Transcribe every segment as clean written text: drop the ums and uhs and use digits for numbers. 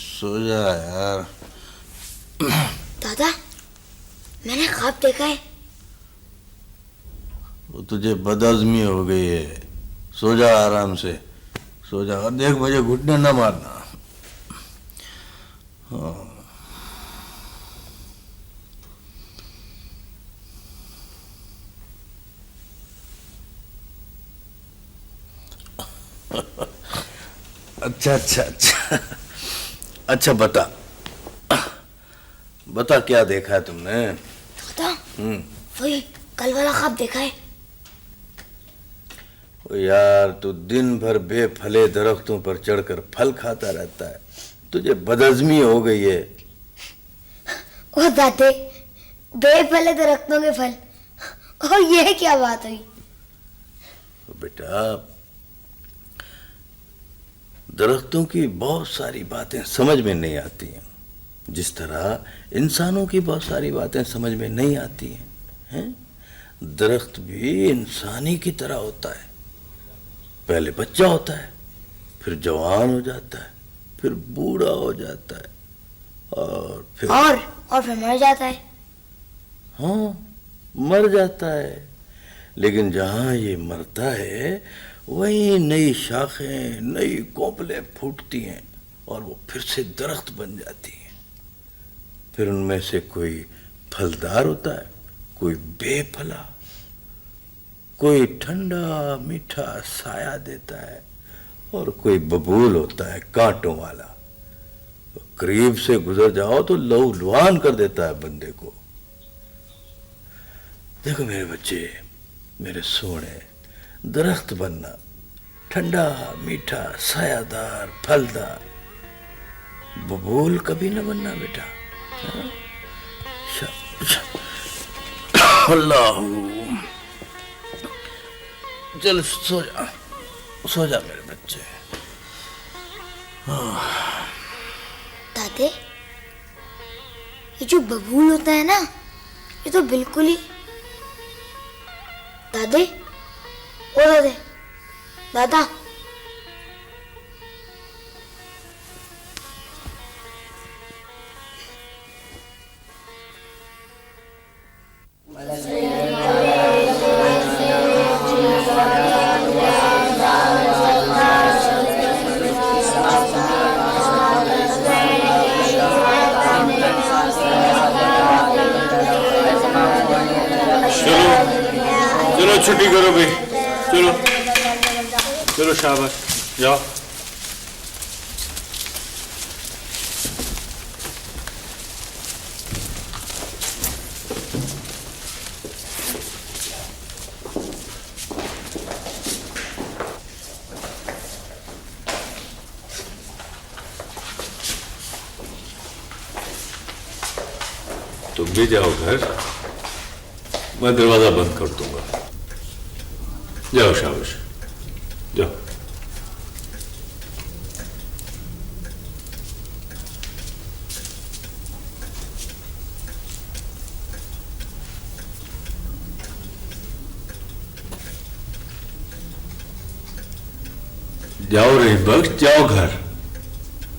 सो जा यार। दादा, मैंने ख्वाब देखा है। वो तुझे बदहज़मी हो गई है। सो जा आराम से, सो जा। और देख, मुझे घुटने न मारना। हाँ। अच्छा अच्छा अच्छा अच्छा, बता बता, क्या देखा है तुमने? दादा, वही कल वाला ख्वाब देखा है। ओ यार, तू दिन भर बेफले दरख्तों पर चढ़कर फल खाता रहता है। तुझे बदहज़मी हो गई है। ओ दादे, बेफले दरख्तों के फल, और ये क्या बात हुई? बेटा, दरख्तों की बहुत सारी बातें समझ में नहीं आती हैं, जिस तरह इंसानों की बहुत सारी बातें समझ में नहीं आती हैं। दरख्त भी इंसानी की तरह होता है। पहले बच्चा होता है, फिर जवान हो जाता है, फिर बूढ़ा हो जाता है, और फिर मर जाता है। हाँ, मर जाता है। लेकिन जहाँ ये मरता है, वहीं नई शाखें, नई कोपलें फूटती हैं और वो फिर से दरख्त बन जाती हैं। फिर उनमें से कोई फलदार होता है, कोई बेफला, कोई ठंडा मीठा साया देता है, और कोई बबूल होता है कांटों वाला। करीब से गुजर जाओ तो लहूलुहान कर देता है बंदे को। देखो मेरे बच्चे, मेरे सोने, दरख्त बनना, ठंडा मीठा सायादार फलदार, बबूल कभी न बनना बेटा। अल्लाह, चल सो जा, सो जा मेरे बच्चे। दादे, ये जो बबूल होता है ना, ये तो बिल्कुल ही दादे, ओ दादे, दादा, चलो छुट्टी करो भाई, चलो चलो, शाबाश, जाओ। तुम भी जाओ घर, मैं दरवाजा बंद कर दूंगा। जाओ, शाबाश, जाओ। जाओ रहीम बख्श, जाओ घर,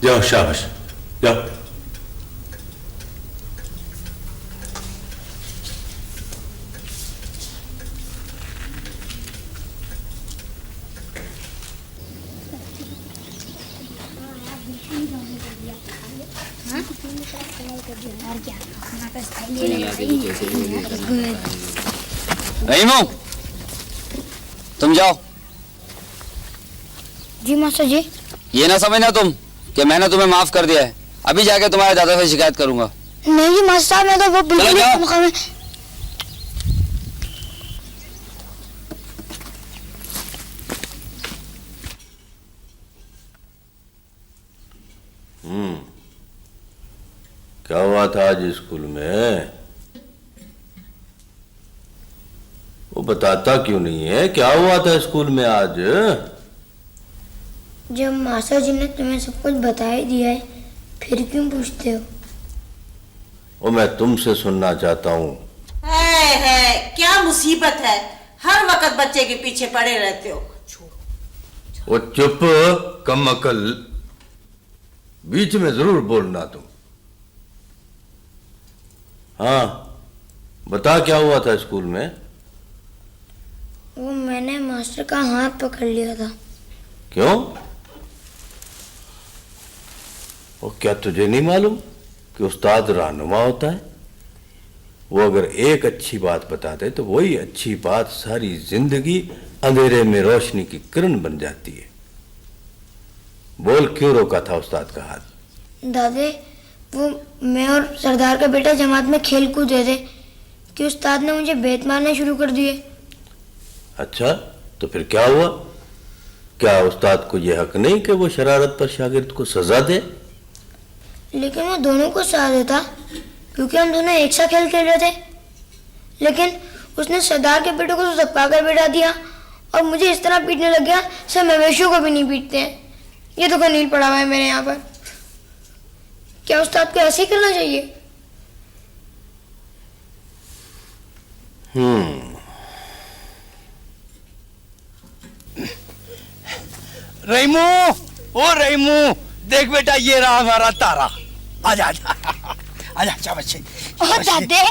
जाओ, शाबाश, जाओ। रहीमो, तुम जाओ। जी मास्टर जी। ये ना समझना तुम कि मैंने तुम्हें माफ कर दिया है। अभी जाके तुम्हारे दादा से शिकायत करूंगा। नहीं जी मास्टर साहब, मैं तो वो बिल्कुल क्या हुआ था आज स्कूल में? वो बताता क्यों नहीं है? क्या हुआ था स्कूल में आज? जब मास्टर जी ने तुम्हें सब कुछ बता ही दिया है, फिर क्यों पूछते हो? वो मैं तुमसे सुनना चाहता हूँ। है क्या मुसीबत है, हर वक्त बच्चे के पीछे पड़े रहते हो। वो चुप, कम अकल। बीच में जरूर बोलना तुम। हाँ, बता क्या हुआ था स्कूल में? वो मैंने मास्टर का हाथ पकड़ लिया था। क्यों? और क्या तुझे नहीं मालूम कि उस्ताद रहनुमा होता है? वो अगर एक अच्छी बात बताते तो वही अच्छी बात सारी जिंदगी अंधेरे में रोशनी की किरण बन जाती है। बोल, क्यों रोका था उस्ताद का हाथ? दादे, वो मैं और सरदार का बेटा जमात में खेल कूद रहे थे कि उस्ताद ने मुझे बेत मारने शुरू कर दिए। अच्छा, तो फिर क्या हुआ? क्या उस्ताद को यह हक नहीं कि वो शरारत पर शागिर्द को सजा दे? लेकिन वो दोनों को सजा देता क्योंकि हम दोनों एक सा खेल खेल रहे थे। लेकिन उसने सरदार के बेटे को तो धक्का कर बैठा दिया और मुझे इस तरह पीटने लग गया, सब मवेशियों को भी नहीं पीटते हैं। ये तो कनील पड़ा हुआ है मेरे यहाँ पर। क्या उस्ताद को ऐसे ही करना चाहिए? रहीमू, ओ रहीमू, देख बेटा ये रहा हमारा तारा। आजा आजा आजा, शाबाश। दादे,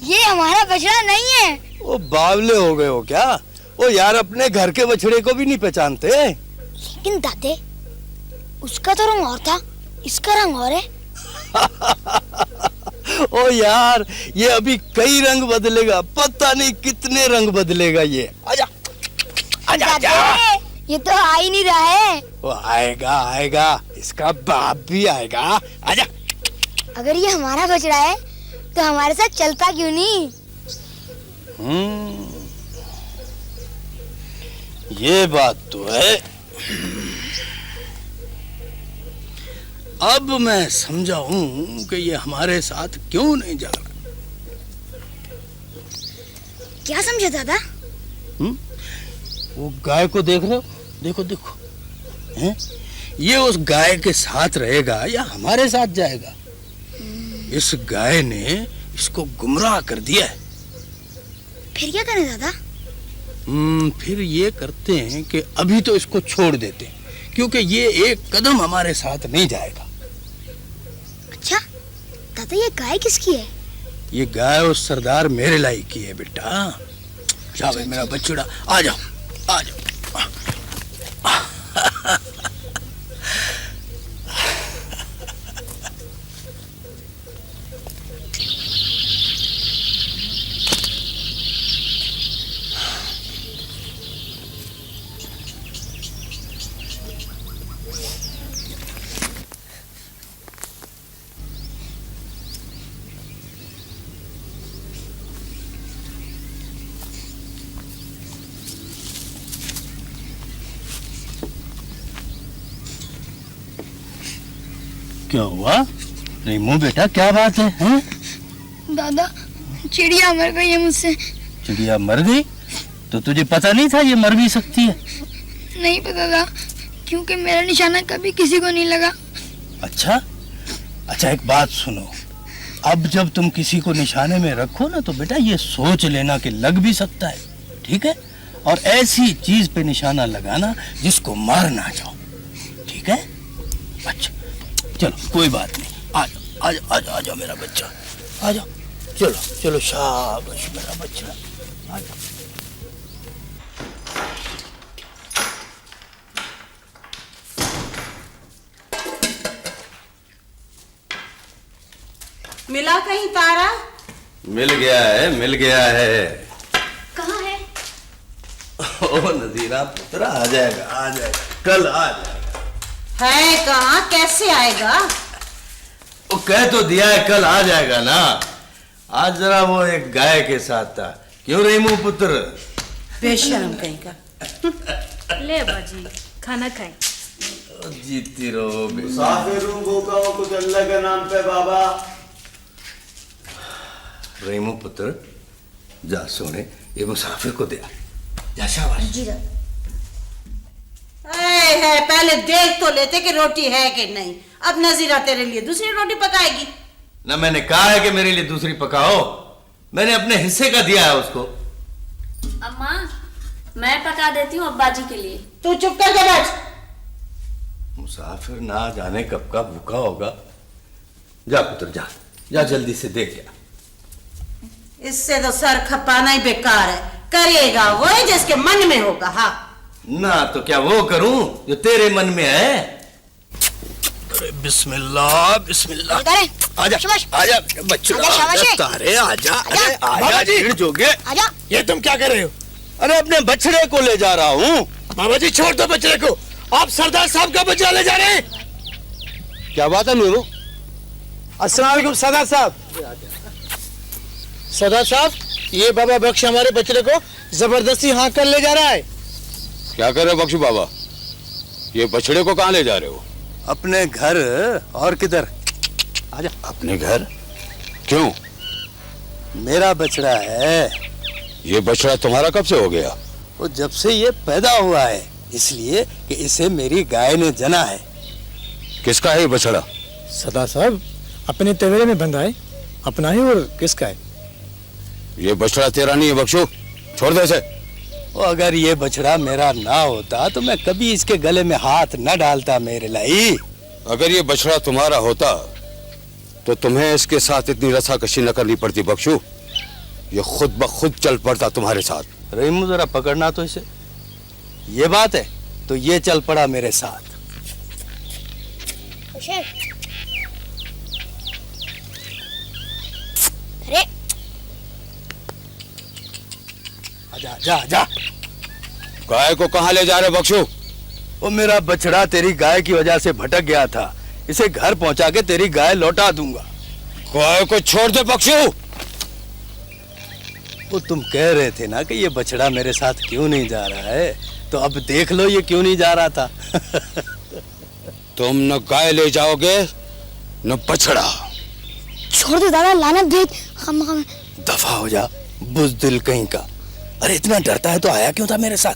ये हमारा बछड़ा नहीं है। ओ बावले हो गए हो क्या? ओ यार, अपने घर के बछड़े को भी नहीं पहचानते? लेकिन दादे, उसका तो रंग और था, इसका रंग और है। ओ यार, ये अभी कई रंग बदलेगा, पता नहीं कितने रंग बदलेगा ये। आजा आजा आजा। ये तो आ ही नहीं रहा है। वो आएगा आएगा, इसका बाप भी आएगा। आजा। अगर ये हमारा बछड़ा है तो हमारे साथ चलता क्यों नहीं? ये बात तो है। अब मैं समझा हूं कि ये हमारे साथ क्यों नहीं जा रहा। क्या समझे दादा? वो गाय को देख रहे हो? देखो देखो, हैं? ये उस गाय के साथ रहेगा या हमारे साथ जाएगा? इस गाय ने इसको गुमराह कर दिया है। फिर क्या करें दादा? फिर ये करते हैं कि अभी तो इसको छोड़ देते हैं, क्योंकि ये एक कदम हमारे साथ नहीं जाएगा। अच्छा दादा, ये गाय किसकी है? ये गाय उस सरदार मेरे लायक की है बेटा। जा भाई मेरा बच्चुड़ा, आ जाओ आ जाओ। क्या हुआ रेमो बेटा, क्या बात है, हैं? दादा, चिड़िया मर गई है मुझसे। चिड़िया मर गई? तो तुझे पता नहीं था ये मर भी सकती है? नहीं पता था, क्योंकि मेरा निशाना कभी किसी को नहीं लगा। अच्छा अच्छा, एक बात सुनो, अब जब तुम किसी को निशाने में रखो ना तो बेटा ये सोच लेना कि लग भी सकता है, ठीक है? और ऐसी चीज पे निशाना लगाना जिसको मार ना जाओ, ठीक है? अच्छा चलो कोई बात नहीं, आ जाओ आ जाओ आ जाओ आ जाओ मेरा बच्चा, आ जाओ, चलो चलो, शाबाश मेरा बच्चा, आ जाओ। मिला कहीं तारा? मिल गया है, मिल गया है। कहाँ है? ओ नजीरा पुत्र, आ जाएगा आ जाएगा, कल आ जाएगा। है कहाँ, कैसे आएगा? वो कह तो दिया है कल आ जाएगा ना। आज जरा वो एक गाय के साथ था, क्यों रेमू पुत्र? बेशर्म कहीं का। ले बाजी, खाना खाएं। जीती रहो बेटा। मुसाफिर हूँ, भूखा हूँ, कुछ अल्लाह के नाम पे बाबा। रेमू पुत्र, जा सोने, ये मुसाफिर को दे, जा, शाबाश। जी दादा। है पहले देख तो लेते कि रोटी है कि नहीं। अब नजीरा तेरे लिए दूसरी रोटी पकाएगी। ना मैंने कहा है कि मेरे लिए दूसरी पकाओ, मैंने अपने हिस्से का दिया है उसको। अम्मा, मैं पका देती हूँ अब्बा जी के लिए। तू चुप करके बैठ। मुसाफिर ना जाने कब का भूखा होगा। जा पुत्र जा, जा जल्दी से दे क्या। इससे तो सर खपाना ही बेकार है, करेगा वो जिसके मन में होगा। हाँ ना तो क्या वो करूं जो तेरे मन में है। अरे बिस्मिल्लाह बिस्मिल्लाह। आजा शाबाश। आजा बच्चों, आजा, शाबाश। आजा तारे, आजा। आजा। अरे आजा ढीढ़ जोगे। आजा। ये तुम क्या कर रहे हो? अरे अपने बछड़े को ले जा रहा हूँ। बाबा जी छोड़ दो बछड़े को, आप सरदार साहब का बछड़ा ले जा रहे हैं। क्या बात है नूरू? अस्सलाम वालेकुम सरदार साहब। सरदार साहब, ये बाबा बख्श हमारे बछड़े को जबरदस्ती हाँक कर ले जा रहा है। क्या कर रहे हो बख्शू बाबा? ये बछड़े को कहाँ ले जा रहे हो? अपने घर। और किधर? आजा। अपने घर? क्यों? मेरा बछड़ा है। ये बछड़ा तुम्हारा कब से हो गया? वो जब से ये पैदा हुआ है, इसलिए कि इसे मेरी गाय ने जना है। किसका है ये बछड़ा? सरदार साहब, अपने तवेरे में बंधा है, अपना ही और किसका है? ये बछड़ा तेरा नहीं है बख्शू, छोड़ दे इसे। वो अगर ये बछड़ा मेरा ना होता तो मैं कभी इसके गले में हाथ न डालता मेरे लाई। अगर ये बछड़ा तुम्हारा होता तो तुम्हें इसके साथ इतनी रस्साकशी न करनी पड़ती बख्शू। ये खुद ब खुद चल पड़ता तुम्हारे साथ। रहीमू जरा पकड़ना तो इसे। ये बात है तो ये चल पड़ा मेरे साथ। अरे आजा जा जा। गाय को कहाँ ले जा रहे बख्शू? वो मेरा बछड़ा तेरी गाय की वजह से भटक गया था, इसे घर पहुंचा के तेरी गाय लौटा दूंगा। गाय को छोड़ दे बख्शू। वो तुम कह रहे थे ना कि ये बछड़ा मेरे साथ क्यों नहीं जा रहा है, तो अब देख लो ये क्यों नहीं जा रहा था। तुम न गाय ले जाओगे न बछड़ा। छोड़ दो दादा, लानत भेज। हम दफा हो जा बुज़दिल कहीं का। अरे इतना डरता है तो आया क्यों था मेरे साथ?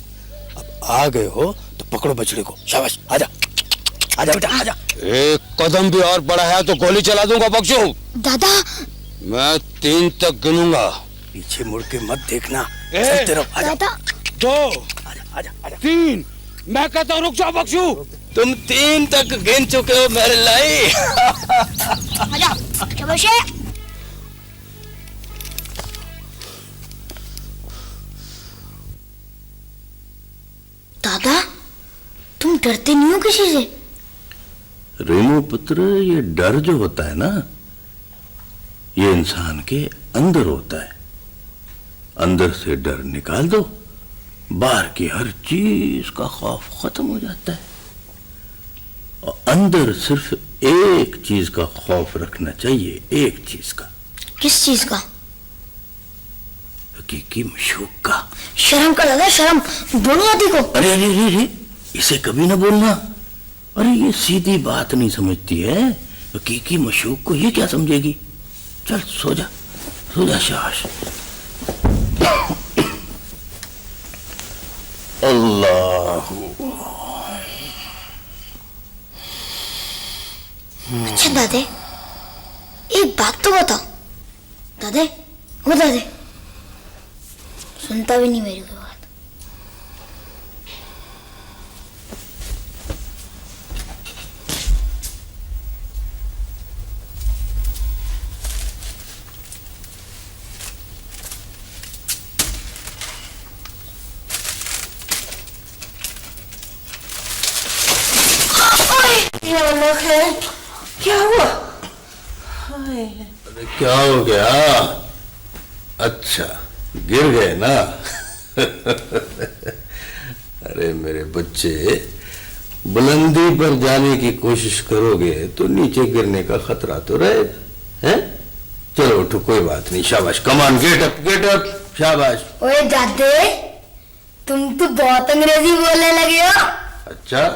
अब आ गए हो तो पकड़ो बछड़े को। शाबाश, आजा आजा बेटा आजा। एक कदम भी और बढ़ाया तो गोली चला दूंगा बख्शू। दादा मैं 3 तक गिनूंगा। पीछे मुड़ के मत देखना, चलते रहो। आजा। दादा 2 आजा आजा आजा। 3 मैं कहता हूँ रुक जाओ बख्शू। तुम 3 तक गिन चुके हो मेरे लाई। आजा। शाबाश। दादा तुम डरते नहीं हो किसी से? रेणु पुत्र, ये डर जो होता है ना, ये इंसान के अंदर होता है। अंदर से डर निकाल दो, बाहर की हर चीज का खौफ खत्म हो जाता है। और अंदर सिर्फ एक चीज का खौफ रखना चाहिए, एक चीज का। किस चीज का? हकीकी मशूक का। शर्म कर दादा, शर्म। बोलो आदि को। अरे अरे अरे अरे, इसे कभी ना बोलना। अरे ये सीधी बात नहीं समझती है। हकीकी मशूक को ये क्या समझेगी? चल सो जा, सो जा शाबाश। अल्लाह। अच्छा दादे, एक बात तो बताओ। दादे वो दादे सुनता भी नहीं मेरी कोई बात। क्या हुआ? अरे क्या हो गया? अच्छा गिर गए ना। अरे मेरे बच्चे, बुलंदी पर जाने की कोशिश करोगे तो नीचे गिरने का खतरा तो रहेगा। हैं? चलो उठो, कोई बात नहीं। शाबाश, कमान, गेट अप, शाबाश। ओए दादे, तुम तो बहुत अंग्रेजी बोलने लगे हो। अच्छा,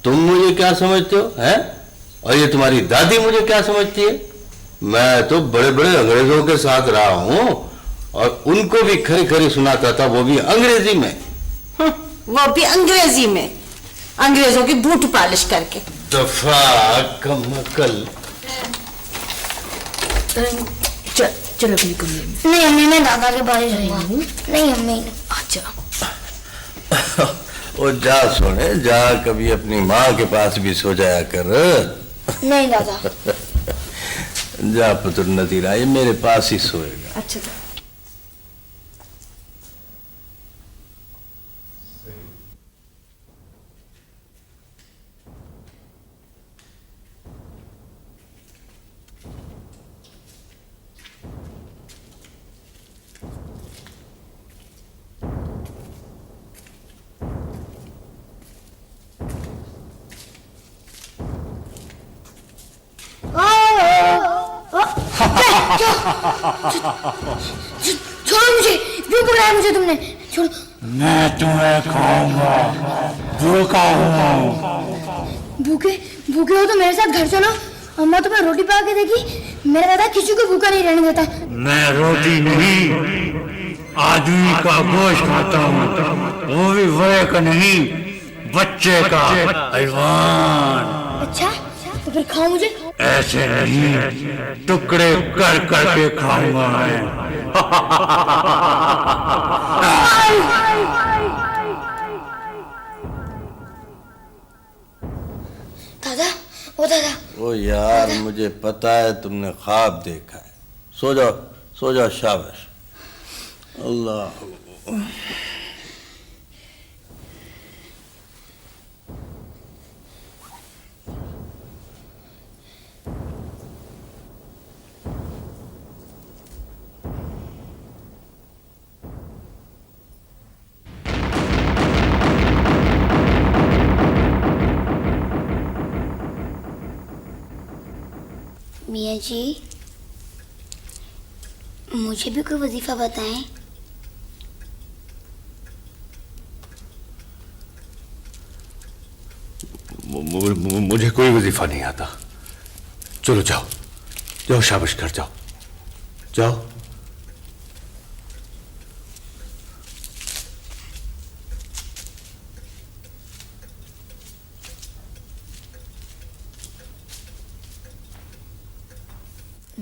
तुम मुझे क्या समझते हो? हैं? और ये तुम्हारी दादी मुझे क्या समझती है? मैं तो बड़े बड़े अंग्रेजों के साथ रहा हूं और उनको भी खरी खरी सुनाता था, वो भी अंग्रेजी में। वो भी अंग्रेजी में, अंग्रेजों की बूट पालिश करके। दफा कमकल। चलो अपने कमरे में। नहीं अम्मी, मैं दादा के पास ही रहूंगा। नहीं अम्मी। अच्छा ओ जा सोने जा, कभी अपनी माँ के पास भी सो जाया कर। नहीं दादा। जा पुत्र नदीरा, ये मेरे पास ही सोएगा। अच्छा दादा। छोड़ो मुझे, क्यों पकड़ा मुझे तुमने? छोड़ो। मैं तुम्हें खाऊंगा, भूखा हूँ। भूखे भूखे हो तो मेरे साथ घर चलो। अम्मा तुम्हें रोटी पका के देगी। मेरा दादा किसी को भूखा नहीं रहने देता। मैं रोटी नहीं, आदमी का गोश्त खाता हूँ, वो भी बड़े का नहीं, बच्चे का। हैवान। अच्छा तो फिर खाओ मुझे। ऐसे नहीं, टुकड़े कर करके खाऊंगा मैं। दादा, ओ दादा। ओ यार, मुझे पता है तुमने ख्वाब देखा है। सो जाओ, सो जाओ, शाबाश। अल्लाह। मियाँ जी, मुझे भी कोई वजीफा बताएं। मुझे कोई वजीफा नहीं आता। चलो जाओ, जाओ शाबाश कर जाओ, जाओ।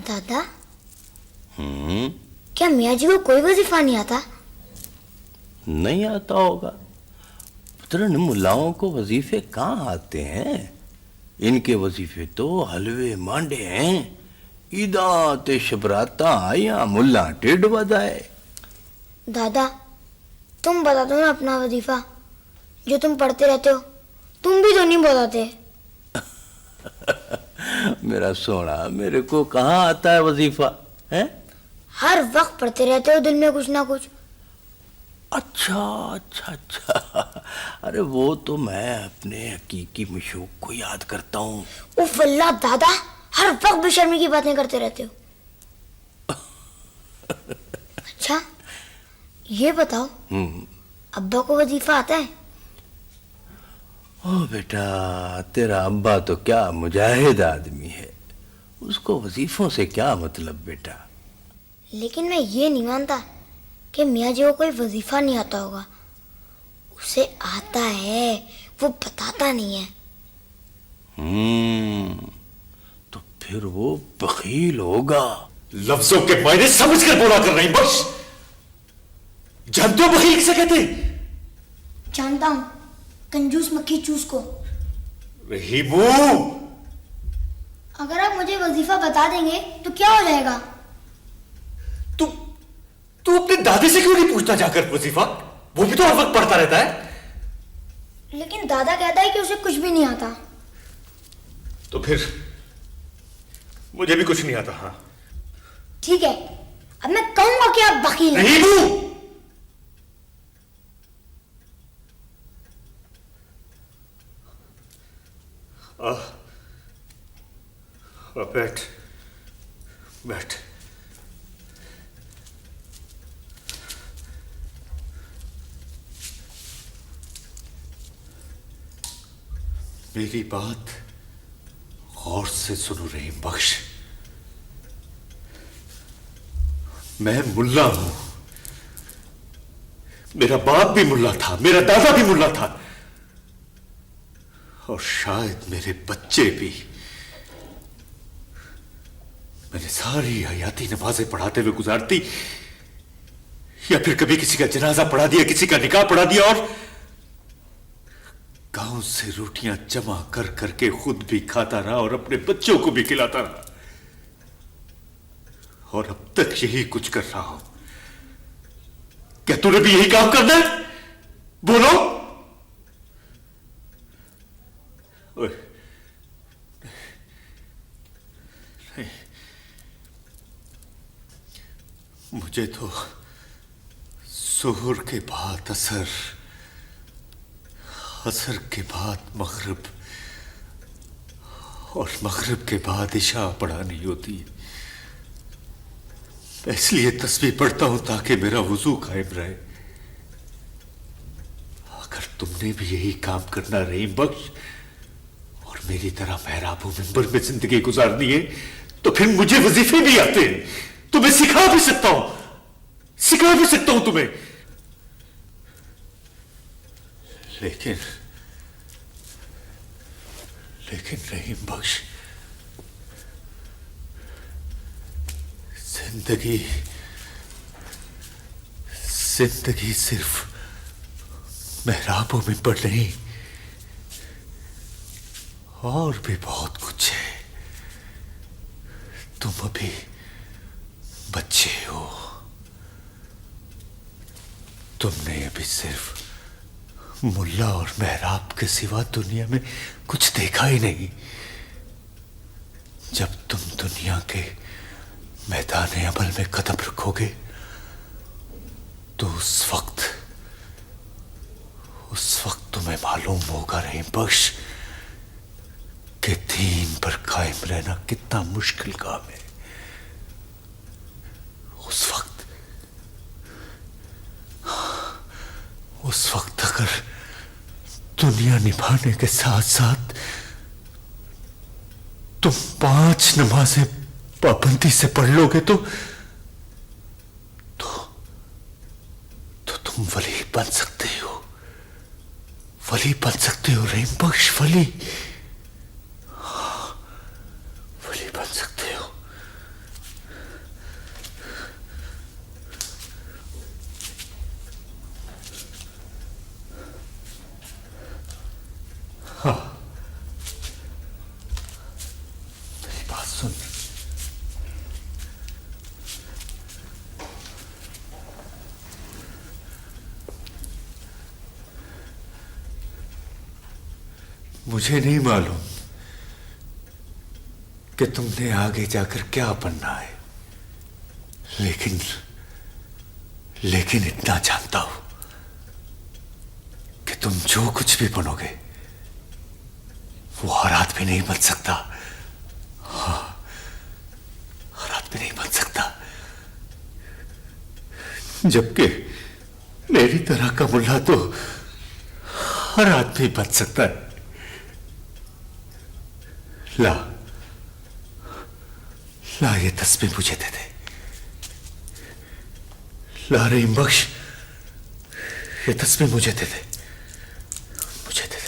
दादा, क्या मियाँ जी को कोई वजीफा नहीं आता? नहीं आता होगा पुत्र, मुल्लाओं को वजीफे कहाँ आते हैं? इनके वजीफे तो हलवे मांडे हैं। ईदा ते शबराता या मुल्ला टिड बजाए। दादा, तुम बता दो ना अपना वजीफा, जो तुम पढ़ते रहते हो। तुम भी तो नहीं बताते। मेरा सोना, मेरे को कहाँ आता है वजीफा है? हर वक्त पढ़ते रहते हो दिल में कुछ ना कुछ। अच्छा अच्छा अच्छा, अरे वो तो मैं अपने हकीकी मशूक को याद करता हूँ। उफ अल्लाह दादा, हर वक्त बेशर्मी की बातें करते रहते हो। अच्छा ये बताओ, अब्बा को वजीफा आता है? ओ बेटा, तेरा अब्बा तो क्या मुजाहिद आदमी है, उसको वजीफों से क्या मतलब बेटा। लेकिन मैं ये नहीं मानता कि मियाँ जी को कोई वजीफा नहीं आता होगा। उसे आता है, वो बताता नहीं है। तो फिर वो बखील होगा। लफ्जों के मायने समझ कर बोला कर रही बस। जानते हो बखील किसे कहते? जानता हूँ, कंजूस मक्खी चूस को। रहीमू, अगर आप मुझे वजीफा बता देंगे तो क्या हो जाएगा? तू अपने दादी से क्यों नहीं पूछता जाकर वजीफा? वो भी तो हर वक्त पढ़ता रहता है। लेकिन दादा कहता है कि उसे कुछ भी नहीं आता। तो फिर मुझे भी कुछ नहीं आता। हाँ ठीक है, अब मैं कहूंगा कि आप वकील हैं। रहीमू, बैठ बैठ। मेरी बात गौर से सुनो रहीम बख्श। मैं मुल्ला हूं, मेरा बाप भी मुल्ला था, मेरा दादा भी मुल्ला था, और शायद मेरे बच्चे भी। मैंने सारी हयाती नमाजें पढ़ाते हुए गुजारती, या फिर कभी किसी का जनाजा पढ़ा दिया, किसी का निकाह पढ़ा दिया, से रोटियां जमा कर करके खुद भी खाता रहा और अपने बच्चों को भी खिलाता रहा, और अब तक यही कुछ कर रहा हूं। क्या तूने भी यही काम करना है? बोलो। ओए, नहीं, मुझे तो सुहर के बाद असर, असर के बाद मगरिब और मगरिब के बाद इशा पढ़ानी होती है। इसलिए तस्बीह पढ़ता हूं ताकि मेरा वुजू कायम रहे। अगर तुमने भी यही काम करना रहीम बख्श और मेरी तरह महराब मिंबर में जिंदगी गुजारनी है तो फिर मुझे वजीफे भी आते हैं, तुम्हें सिखा भी सकता हूं, सिखा भी सकता हूं तुम्हें। लेकिन रहीम बख्श, जिंदगी सिर्फ महराबों में पड़ नहीं, और भी बहुत कुछ है। तुम अभी बच्चे हो, तुमने अभी सिर्फ मुल्ला और महराब के सिवा दुनिया में कुछ देखा ही नहीं। जब तुम दुनिया के मैदान अमल में कदम रखोगे तो उस वक्त तुम्हें मालूम होगा रहीम बख्श कि दीन पर कायम रहना कितना मुश्किल काम है। उस वक्त अगर दुनिया निभाने के साथ साथ तुम 5 नमाजें पाबंदी से पढ़ लोगे तो तुम वली बन सकते हो, वली बन सकते हो रहीम बख्श, वली बन सकते हो। हाँ, मेरी बात सुन। मुझे नहीं मालूम कि तुमने आगे जाकर क्या बनना है, लेकिन इतना जानता हूं कि तुम जो कुछ भी बनोगे वो हर आदमी नहीं बन सकता। हाँ, हर आदमी नहीं बन सकता। जबकि मेरी तरह का मुल्ला तो हर आदमी बन सकता है। ला ये तस्बीह मुझे दे दे। ला रहीम बख्श, ये तस्बीह मुझे दे दे, मुझे दे दे।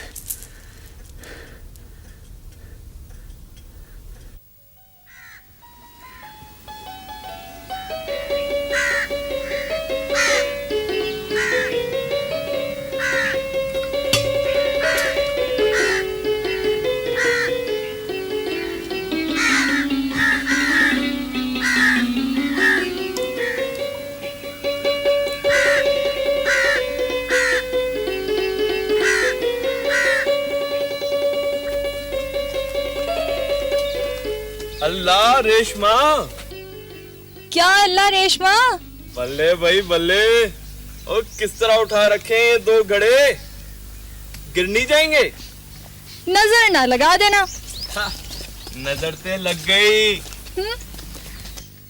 अल्लाह रेशमा। क्या अल्लाह रेशमा? बल्ले भाई बल्ले, और किस तरह उठा रखे हैं ये 2 घड़े, गिर नहीं जाएंगे? नजर ना लगा देना। नजर से लग गई।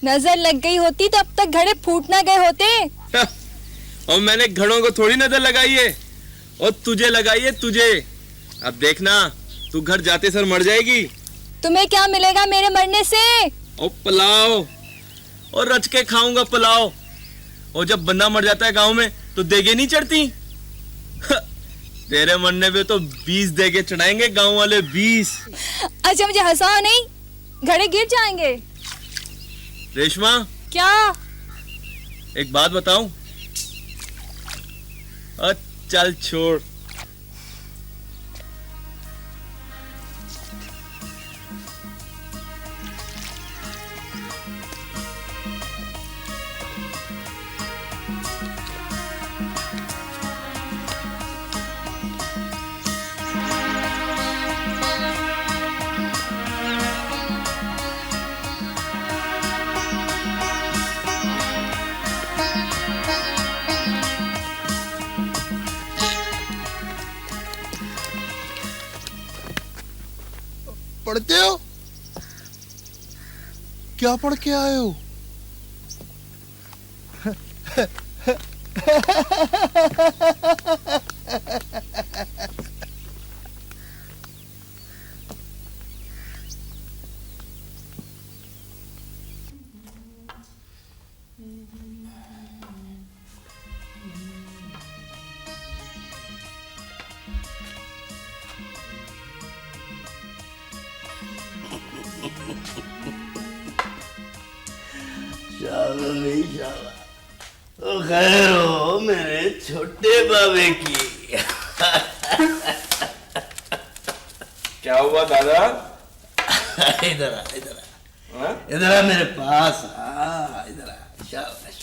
नजर लग गई होती तो अब तक घड़े फूट ना गए होते। और मैंने घड़ों को थोड़ी नजर लगाई है, और तुझे लगाई है, तुझे। अब देखना तू घर जाते सर मर जाएगी। तुम्हें क्या मिलेगा मेरे मरने से? और पुलाव, और रच के खाऊंगा पुलाव। और जब बंदा मर जाता है गांव में तो देगे नहीं चढ़ती। तेरे मरने पे तो 20 देगे चढ़ाएंगे गांव वाले, 20। अच्छा मुझे हंसाओ नहीं, घड़े गिर जाएंगे। रेशमा। क्या? एक बात बताऊं? चल छोड़, पढ़ते हो? क्या पढ़ के आए हो? तो खैर हो मेरे छोटे बाबे की। क्या हुआ दादा? इधर आ, इधर आ मेरे पास आ, इधर आ, शाबाश,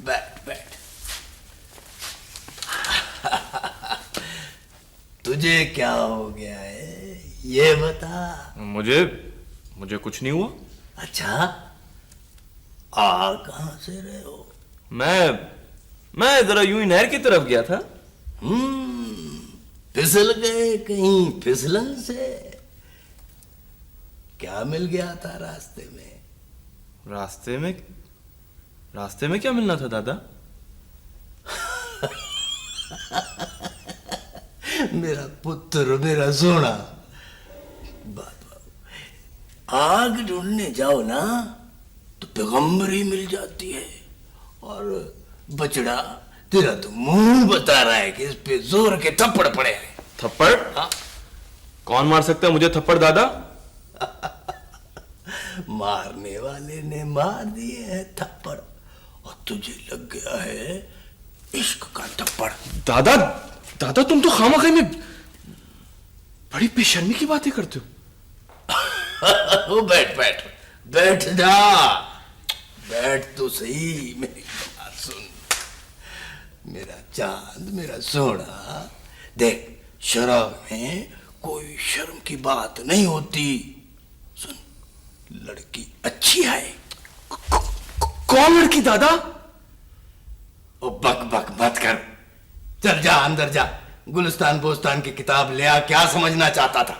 बैठ। तुझे क्या हो गया है ये बता। मुझे कुछ नहीं हुआ। अच्छा, आ कहां से रहे हो? मैं जरा यूं ही नहर की तरफ गया था। फिसल गए कहीं फिसलन से? क्या मिल गया था रास्ते में? रास्ते में क्या मिलना था दादा? मेरा पुत्र, मेरा सोना, आग ढूंढने जाओ ना तो पैगंबरी मिल जाती है। और बचड़ा तेरा तो मुंह बता रहा है कि इस पे जोर के थप्पड़ पड़े हैं। थप्पड़? हाँ? कौन मार सकता है मुझे थप्पड़ दादा? मारने वाले ने मार दिए हैं थप्पड़ और तुझे लग गया है इश्क का थप्पड़। दादा तुम तो खामखा में बड़ी बेशर्मी की बातें करते हो। बैठ जा, बैठ तो सही। मेरी बात सुन मेरा चांद, मेरा सोना। देख, शराब में कोई शर्म की बात नहीं होती। सुन, लड़की अच्छी है। कौन लड़की दादा? ओ बक मत कर, चल जा अंदर जा, गुलिस्तान बोस्तान की किताब ले आ। क्या समझना चाहता था?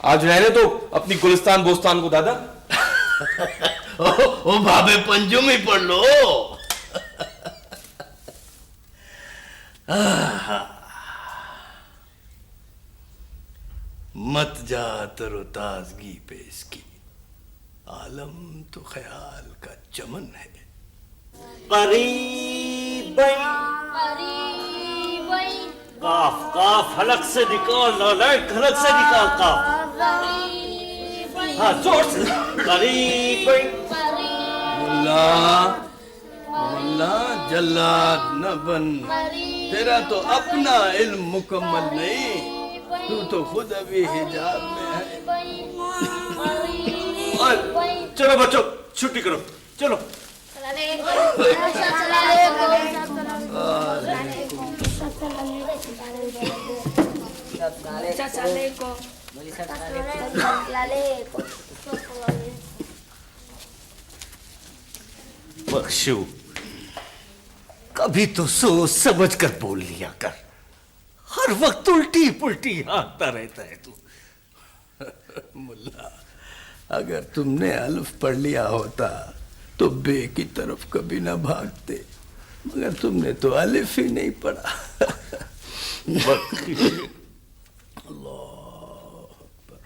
आज रहने दो अपनी गुलिस्तान बोस्तान को दादा। ओ भाभे पंजुम ही पढ़ लो। मत जा तरोताजगी पे इसकी, आलम तो ख्याल का चमन है। काफ हलक से निकाल, नालायक हलक से निकाल काफ। हाँ, जोर से। मुल्ला जल्लाद न बन, तेरा तो अपना इल्म मुकम्मल नहीं, तू तो खुद अभी हिजाब में है। चलो बच्चों, छुट्टी करो, चलो। बख्शू, कभी तो सोच समझ कर बोल लिया कर, हर वक्त उल्टी पुल्टी हाँकता रहता है तू। मुल्ला, अगर तुमने अल्फ पढ़ लिया होता तो बे की तरफ कभी ना भागते, मगर तुमने तो अलिफ ही नहीं पढ़ा। अल्लाह अकबर।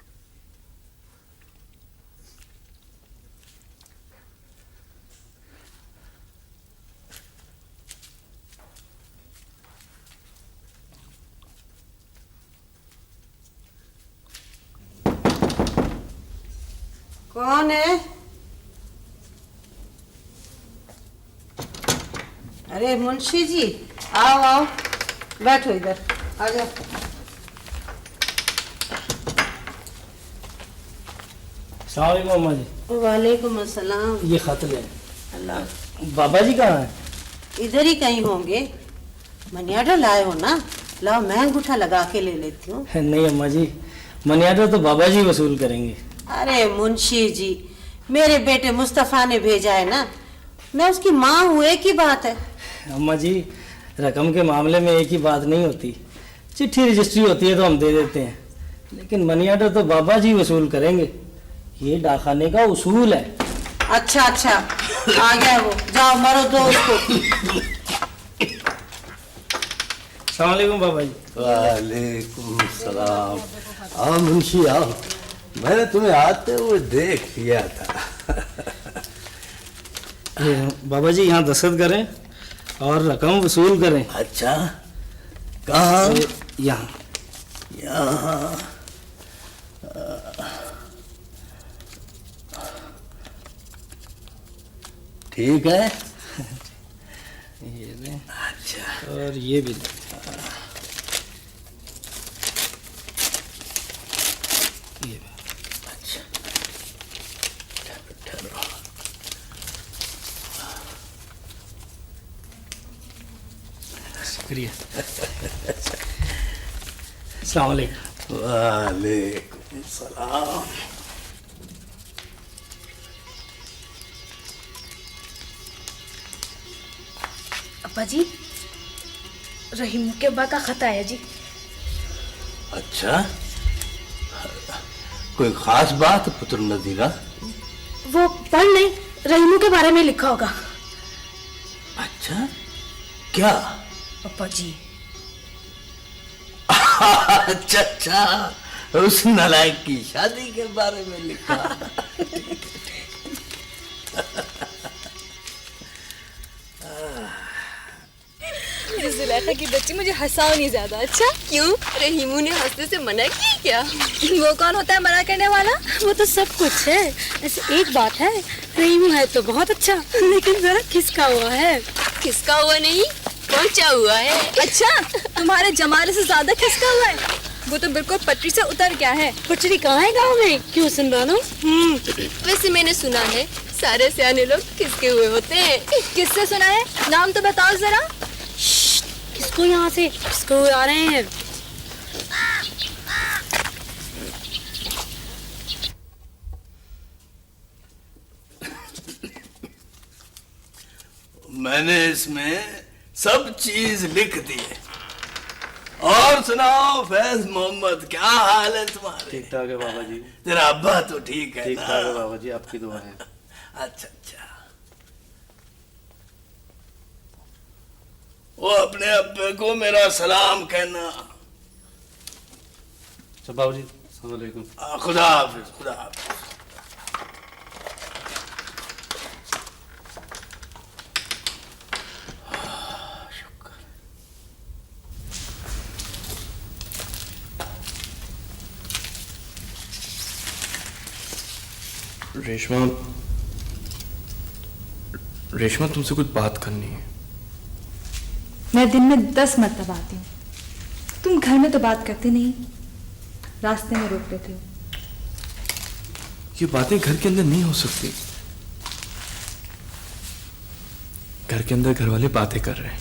कौन है? अरे मुंशी जी, आओ आओ, बैठो इधर, आ जाओ। अस्सलाम वालेकुम अम्मा जी। वालेकुम अस्सलाम। ये खत ले। अल्लाह, बाबा जी कहाँ हैं? इधर ही कहीं होंगे। मनियाडा लाए हो ना? लाओ, मैं अंगूठा लगा के ले लेती हूँ। नहीं अम्मा जी, मनियाडा तो बाबा जी वसूल करेंगे। अरे मुंशी जी, मेरे बेटे मुस्तफा ने भेजा है ना, मैं उसकी माँ हूँ, एक ही बात है। अम्मा जी, रकम के मामले में एक ही बात नहीं होती, चिट्ठी रजिस्ट्री होती है तो हम दे देते हैं, लेकिन मनी ऑर्डर तो बाबा जी वसूल करेंगे, ये डाकखाने का उसूल है। अच्छा अच्छा, आ गया वो, जाओ मारो दो उसको। अस्सलाम वालेकुम बाबा जी। वालेकुम सलाम। आओ मुंशी आओ, मैंने तुम्हें आते हुए देख लिया था। बाबा जी यहाँ दस्तखत करें और रकम वसूल करें। अच्छा, कहाँ? यहाँ। यहाँ ठीक है। ये ले। अच्छा, और ये भी ले। ये भी। अच्छा, ठहरो। शुक्रिया। अस्सलाम वालेकुम। वालेकुम सलाम। अब्बा जी, रहीम के अब्बा का खत आया जी। अच्छा, कोई खास बात पुत्र नजीरा? वो पढ़ नहीं, रहीमू के बारे में लिखा होगा। अच्छा, क्या? अब्बा जी। अच्छा अच्छा, उस नालायक की शादी के बारे में लिखा। जुलेखा की बच्ची मुझे हंसाओ नहीं ज्यादा। अच्छा क्यों? रहीमू ने हंसने से मना किया क्या? वो कौन होता है मना करने वाला? वो तो सब कुछ है। ऐसे एक बात है, रहीमू है तो बहुत अच्छा, लेकिन जरा खिसका हुआ है। खिसका हुआ नहीं, पहुंचा हुआ है। अच्छा, तुम्हारे जमाने से ज्यादा खिसका हुआ है। वो तो बिल्कुल पटरी से उतर गया है। पटरी कहाँ है गाँव में? क्यों सुनवा लो? वैसे मैंने सुना है सारे सियाने लोग खिसके हुए होते हैं। किससे सुना है? नाम तो बताओ जरा। किसको यहाँ से किसको आ रहे हैं? मैंने इसमें सब चीज लिख दी है। और सुनाओ फैज मोहम्मद, क्या हाल है तुम्हारे? ठीक ठाक है बाबा जी। तेरा अब्बा तो ठीक है? ठीक ठाक है बाबा जी, आपकी दुआ है। अच्छा अच्छा, वो अपने अब्बे को मेरा सलाम कहना। अच्छा बाबा जी, अस्सलाम वालेकुम। खुदा हाफिज, खुदा हाफिज। रेशमा, रेशमा तुमसे कुछ बात करनी है। मैं दिन में 10 मरतबा आती हूँ, तुम घर में तो बात करते नहीं, रास्ते में रोक लेते हो। ये बातें घर के अंदर नहीं हो सकती। घर के अंदर घर वाले बातें कर रहे हैं।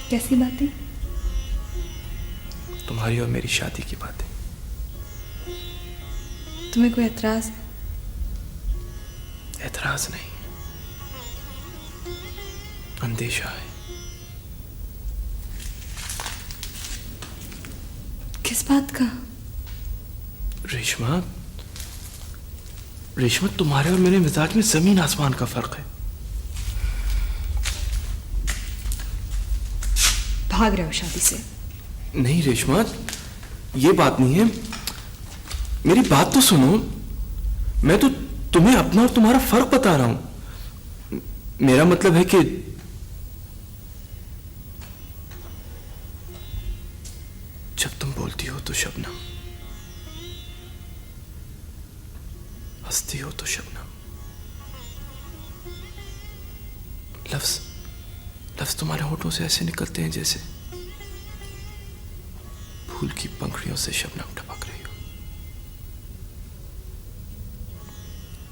कैसी बातें? तुम्हारी और मेरी शादी की बातें। तुम्हें कोई एतराज है? एतराज नहीं, अंदेशा है। किस बात का? रेशमा, रेशमा तुम्हारे और मेरे मिजाज में जमीन आसमान का फर्क है। भाग रहे हो शादी से? नहीं रेशमा, ये बात नहीं है, मेरी बात तो सुनो। मैं तो तुम्हें अपना और तुम्हारा फर्क बता रहा हूं। मेरा मतलब है कि जब तुम बोलती हो तो शबनम, हंसती हो तो शबनम, लफ्ज लफ्ज तुम्हारे होठों से ऐसे निकलते हैं जैसे फूल की पंखुड़ियों से शबनम टपक रही हो।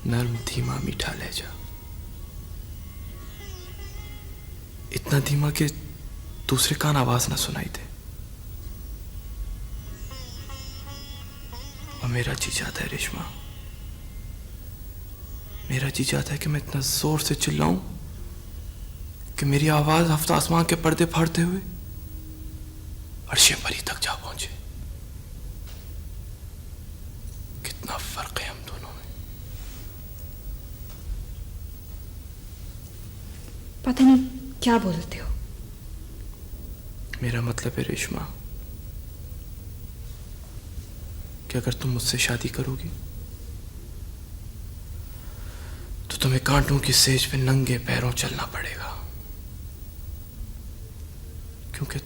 नर्म धीमा मीठा लहजा, इतना धीमा कि दूसरे कान आवाज ना सुनाई दे। और मेरा जी चाहता है रेशमा, मेरा जी चाहता है कि मैं इतना जोर से चिल्लाऊं कि मेरी आवाज हफ्ता आसमान के पर्दे फाड़ते हुए अर्शे परी तक जा पहुंचे। कितना फर्क है हम दोनों में। पता नहीं क्या बोलते हो। मेरा मतलब है रेशमा कि अगर तुम मुझसे शादी करोगी तो तुम्हें कांटों की सेज पे नंगे पैरों चलना पड़ेगा, क्योंकि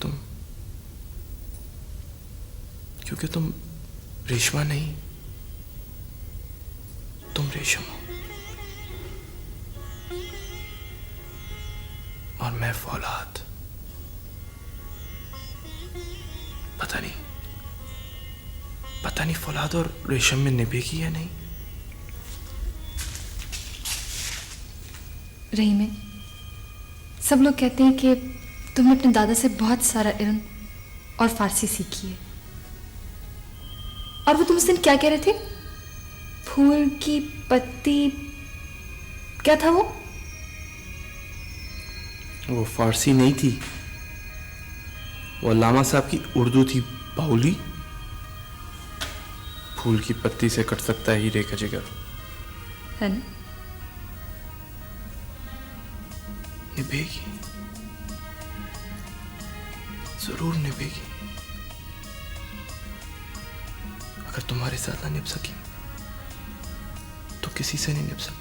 तुम रेशमा नहीं, तुम रेशम हो और मैं फौलाद। पता नहीं फौलाद और रेशम में निभेगी या नहीं। रहीम, सब लोग कहते हैं कि तुमने अपने दादा से बहुत सारा इल्म और फारसी सीखी है। और वो तुम उस दिन क्या कह रहे थे? फूल की पत्ती, क्या था वो? वो फारसी नहीं थी, वो अल्लामा साहब की उर्दू थी, बाउली। फूल की पत्ती से कट सकता है हीरे का जिगर, है ना? निभेगी, जरूर निभेगी। अगर तुम्हारे साथ ना निभ सकी तो किसी से नहीं निभ सकती।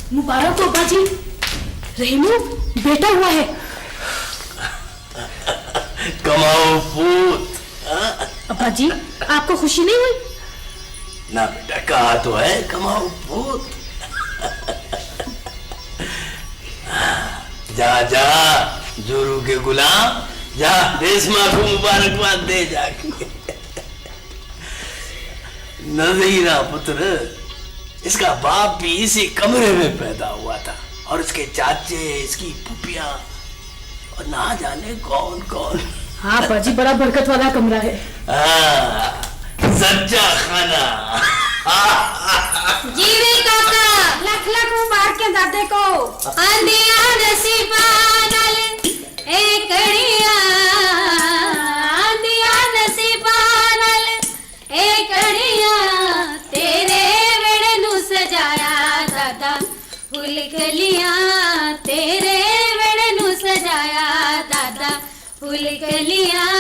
मुबारक हो बाजी, रहीमू बेटा हुआ है। कमाओ पूत। अब्बा जी, आपको खुशी नहीं हुई? ना बेटा, कहा तो है कमाओ पूत। जा जा जोरू के गुलाम, जा रेशमा को मुबारकबाद दे जाके। नजीरा पुत्र, इसका बाप भी इसी कमरे में पैदा हुआ था और इसके चाचे, इसकी फूफियां और ना जाने कौन कौन। हाँ बाजी, बड़ा बरकत वाला कमरा है। सच्चा खाना। जीवे काका, लख लख मुबारक के दादे को। अंधिया नसीबा नल एकड़िया, अंधिया नसीबा नल एकड़िया, तेरे वेड़े नु सजाया दादा फूल कलियां, तेरे वेड़े नु सजाया दादा फूल कलियां।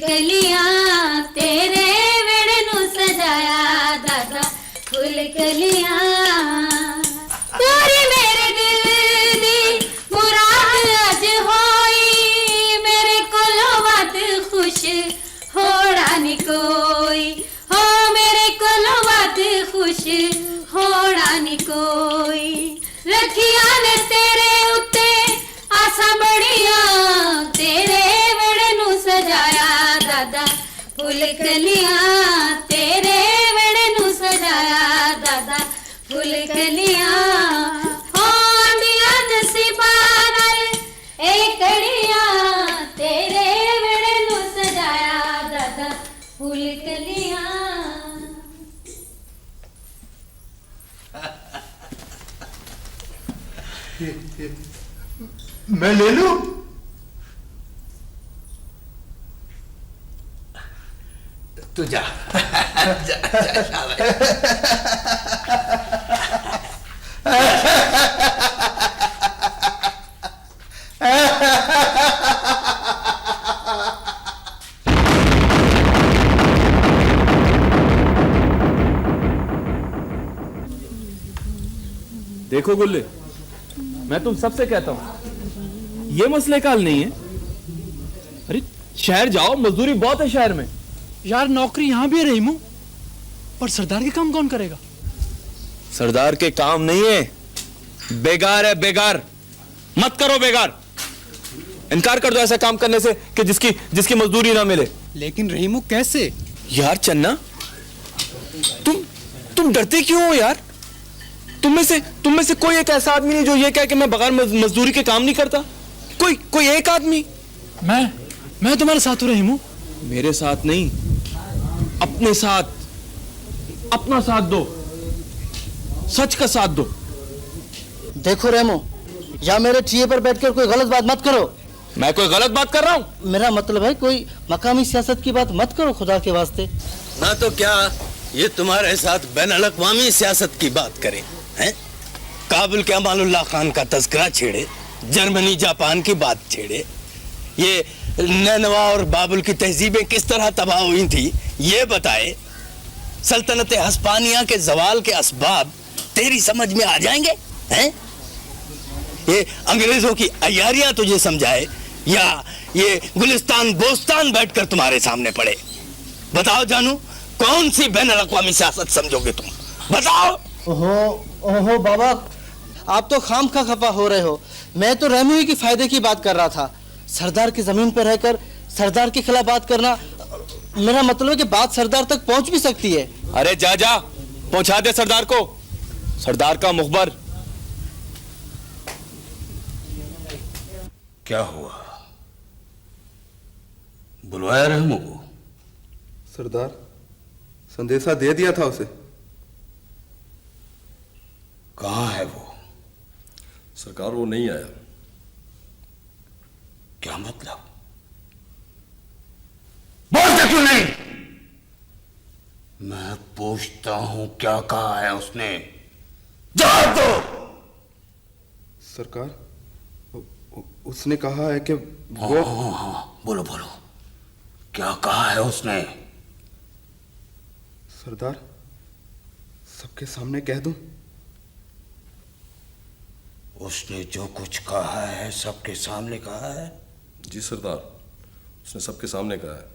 कलियां तेरे वेड़े नु सजाया दादा फूल कलियां। पूरी मेरे दिल दी मुराद अज होई, मेरे कोलों वध खुश होड़ा नी कोई, हो मेरे कोलों वध खुश होड़ा नी कोई। रखिया ने तेरे उत्ते आसा बड़िया, तेरे वेड़े नु सजाया दादा फूल कलियां, तेरे वेड़े नु सजाया दादा फूल कलियां। हो अंधिया नसीबा नल एकड़ियां, तेरे वेड़े नु सजाया दादा फूल कलियां। मैं ले लूं? तू जा जा जा शाबाश। देखो गुल्ले, मैं तुम सबसे कहता हूं, ये मसले का हल नहीं है। अरे शहर जाओ, मजदूरी बहुत है शहर में। यार नौकरी यहाँ भी है रहीमू, पर सरदार के काम कौन करेगा? सरदार के काम नहीं है, बेगार है, बेगार। मत करो बेगार, इनकार कर दो ऐसा काम करने से कि जिसकी मजदूरी ना मिले। लेकिन रहीमू कैसे? यार चन्ना, तुम डरते क्यों हो यार? तुम में से कोई एक ऐसा आदमी नहीं जो ये कहे कि मैं बगैर मजदूरी के काम नहीं करता? कोई एक आदमी? मैं तुम्हारे साथ हूं रहीमू। मेरे साथ नहीं, अपने साथ, अपना साथ दो, सच का साथ दो। देखो रेमो, या मेरे ठिये पर बैठकर कोई गलत बात मत करो। मैं कोई गलत बात कर रहा हूं? मेरा मतलब है कोई मकामी सियासत की बात मत करो खुदा के वास्ते। ना तो क्या ये तुम्हारे साथ बैन अल-अक़वामी सियासत की बात करें, हैं? काबुल के अमानुल्लाह खान का तज़किरा छेड़े, जर्मनी जापान की बात छेड़े, ये नैनवा और बाबुल की तहजीबें किस तरह तबाह हुई थी ये बताए, सल्तनत हस्पानिया के जवाल के असबाब तेरी समझ में आ जाएंगे, हैं? ये अंग्रेजों की अय्यारियां तुझे समझाए, या ये गुलिस्तान बोस्तान बैठकर तुम्हारे सामने पड़े? बताओ जानू, कौन सी बैन अल-अक़वामी सियासत समझोगे तुम? बताओ। ओहो बाबा, आप तो खाम खा खफा हो रहे हो। मैं तो रेमू ही के फायदे की बात कर रहा था। सरदार की जमीन पर रहकर सरदार के खिलाफ बात करना, मेरा मतलब है कि बात सरदार तक पहुंच भी सकती है। अरे जा पहुंचा दे सरदार को, सरदार का मुखबर। क्या हुआ? बुलवाया रहमू को? सरदार, संदेशा दे दिया था उसे। कहाँ है वो? सरकार वो नहीं आया। क्या मतलब? बोलते क्यों नहीं? मैं पूछता हूं क्या कहा है उसने, जवाब दो। सरकार, उसने कहा है कि वो... हाँ, बोलो क्या कहा है उसने? सरदार, सबके सामने कह दूं? उसने जो कुछ कहा है सबके सामने कहा है? जी सरदार, उसने सबके सामने कहा है।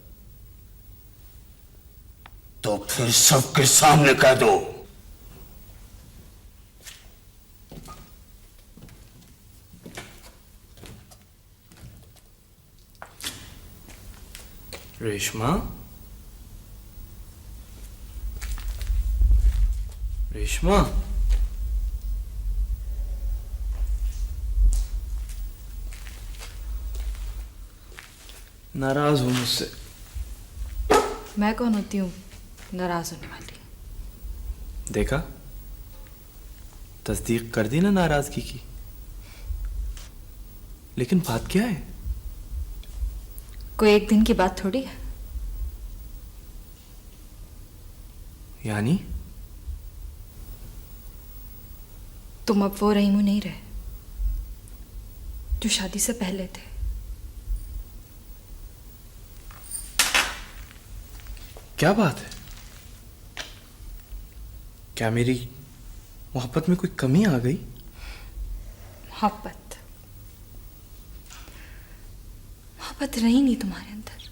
तो फिर सबके सामने कह दो। रेशमा, रेशमा, नाराज हूं मुझसे। मैं कौन होती हूँ नाराज होने वाली? देखा, तस्दीक कर दी ना नाराजगी की। लेकिन बात क्या है? कोई एक दिन की बात थोड़ी है। यानी तुम अब वो रहीमू नहीं रहे जो शादी से पहले थे। क्या बात है? क्या मेरी मोहब्बत में कोई कमी आ गई? मोहब्बत रही नहीं तुम्हारे अंदर।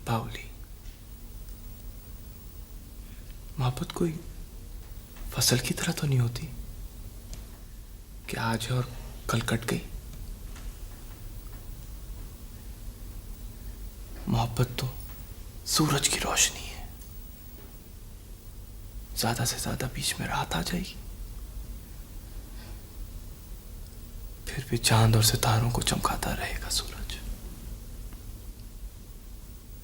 बावली, मोहब्बत कोई फसल की तरह तो नहीं होती कि आज है और कल कट गई। मोहब्बत तो सूरज की रोशनी है, ज्यादा से ज्यादा बीच में रात आ जाएगी, फिर भी चांद और सितारों को चमकाता रहेगा सूरज।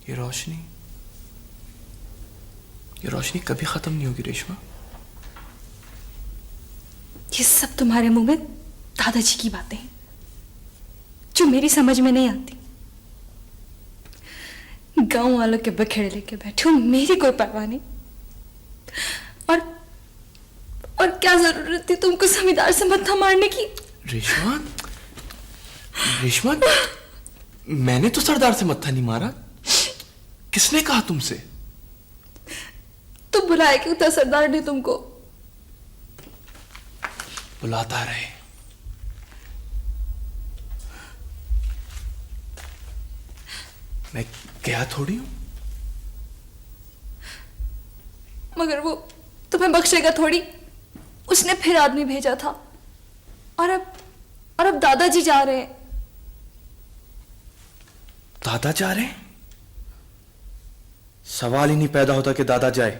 ये रोशनी कभी खत्म नहीं होगी रेशमा। ये सब तुम्हारे मुंह में दादाजी की बातें हैं जो मेरी समझ में नहीं आती। गांव वालों के बखेड़े लेके बैठे हो, मेरी कोई परवाह नहीं। और क्या जरूरत थी तुमको जमींदार से मत्था मारने की? रेशमा, मैंने तो सरदार से मत्था नहीं मारा। किसने कहा तुमसे? तुम बुलाए क्यों था सरदार ने तुमको? बुलाता रहे। मैं गया थोड़ी हूं। मगर वो तुम्हें बख्शेगा थोड़ी। उसने फिर आदमी भेजा था और अब दादाजी जा रहे हैं। दादा जा रहे हैं? सवाल ही नहीं पैदा होता कि दादा जाए।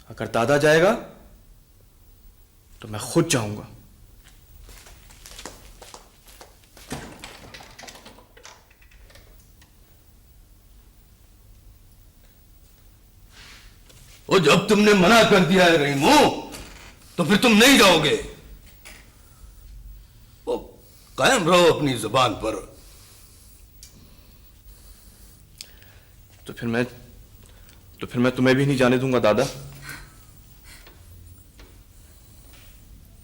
अगर दादा जाएगा तो मैं खुद जाऊंगा। और जब तुमने मना कर दिया है रहीमू, तो फिर तुम नहीं जाओगे। वो कायम रहो अपनी जुबान पर। तो फिर मैं तुम्हें भी नहीं जाने दूंगा दादा।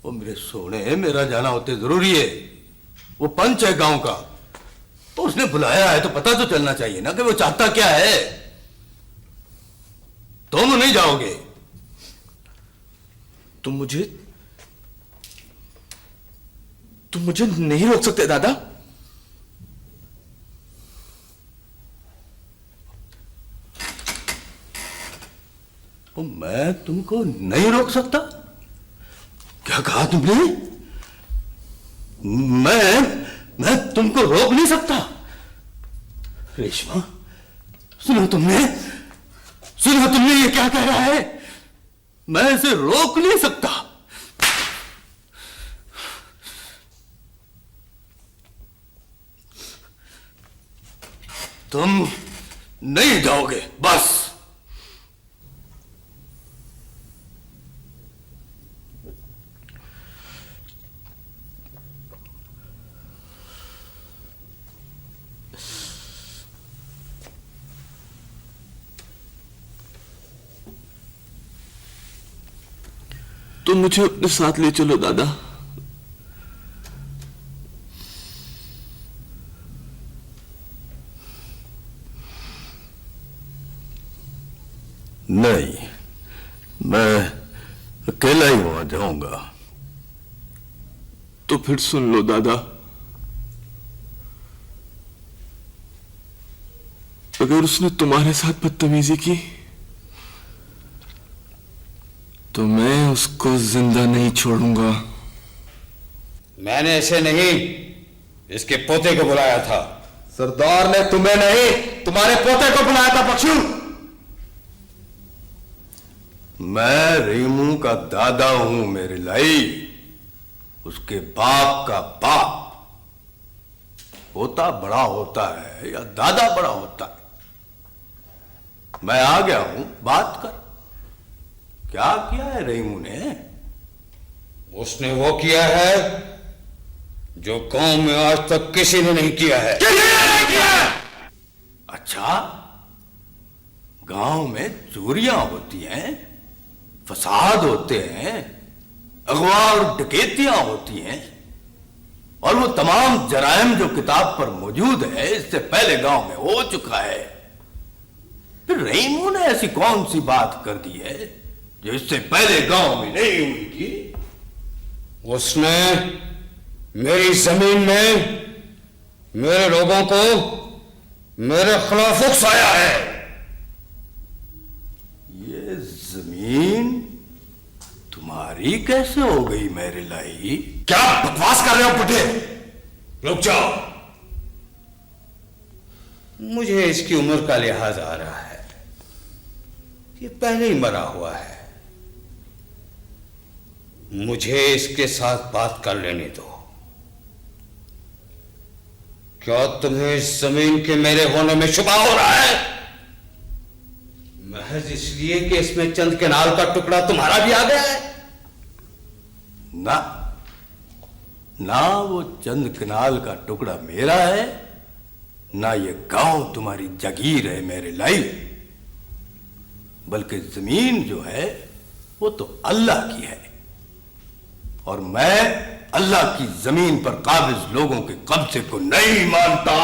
वो मेरे सोने, मेरा जाना होते जरूरी है। वो पंच है गांव का, तो उसने बुलाया है तो पता तो चलना चाहिए ना कि वो चाहता क्या है। तुम नहीं जाओगे। तुम मुझे नहीं रोक सकते दादा। तो मैं तुमको नहीं रोक सकता? क्या कहा तुमने? मैं तुमको रोक नहीं सकता? रेशमा, सुना तुमने ये क्या कह रहा है? मैं इसे रोक नहीं सकता। तुम नहीं जाओगे बस। तुम मुझे अपने साथ ले चलो दादा। नहीं, मैं अकेला ही वहां जाऊंगा। तो फिर सुन लो दादा, अगर उसने तुम्हारे साथ बदतमीजी की तो मैं उसको जिंदा नहीं छोड़ूंगा। मैंने इसे नहीं, इसके पोते को बुलाया था। सरदार ने तुम्हें नहीं, तुम्हारे पोते को बुलाया था बख्शू। मैं रहीमू का दादा हूं मेरे लाई, उसके बाप का बाप। पोता बड़ा होता है या दादा बड़ा होता है। मैं आ गया हूं, बात कर। क्या किया है रहीमू ने? उसने वो किया है जो गांव में आज तक किसी ने नहीं किया है। अच्छा, गांव में चोरियां होती हैं, फसाद होते हैं, अगवा और डकैतियां होती हैं, और वो तमाम जराइम जो किताब पर मौजूद है इससे पहले गांव में हो चुका है। फिर रहीमू ने ऐसी कौन सी बात कर दी है जो इससे पहले गांव में नहीं हुई थी? उसने मेरी जमीन में मेरे लोगों को मेरे खिलाफ उकसाया है। ये जमीन तुम्हारी कैसे हो गई मेरे लाई? क्या बकवास कर रहे हो बुढ़े? रुक जाओ। मुझे इसकी उम्र का लिहाज आ रहा है। ये पहले ही मरा हुआ है। मुझे इसके साथ बात कर लेने दो। क्या तुम्हें इस जमीन के मेरे होने में शुबा हो रहा है? महज इसलिए कि इसमें चंद केनाल का टुकड़ा तुम्हारा भी आ गया है? ना वो चंद कनाल का टुकड़ा मेरा है, ना ये गांव तुम्हारी जागीर है मेरे लाई। बल्कि जमीन जो है वो तो अल्लाह की है, और मैं अल्लाह की जमीन पर काबिज लोगों के कब्जे को नहीं मानता।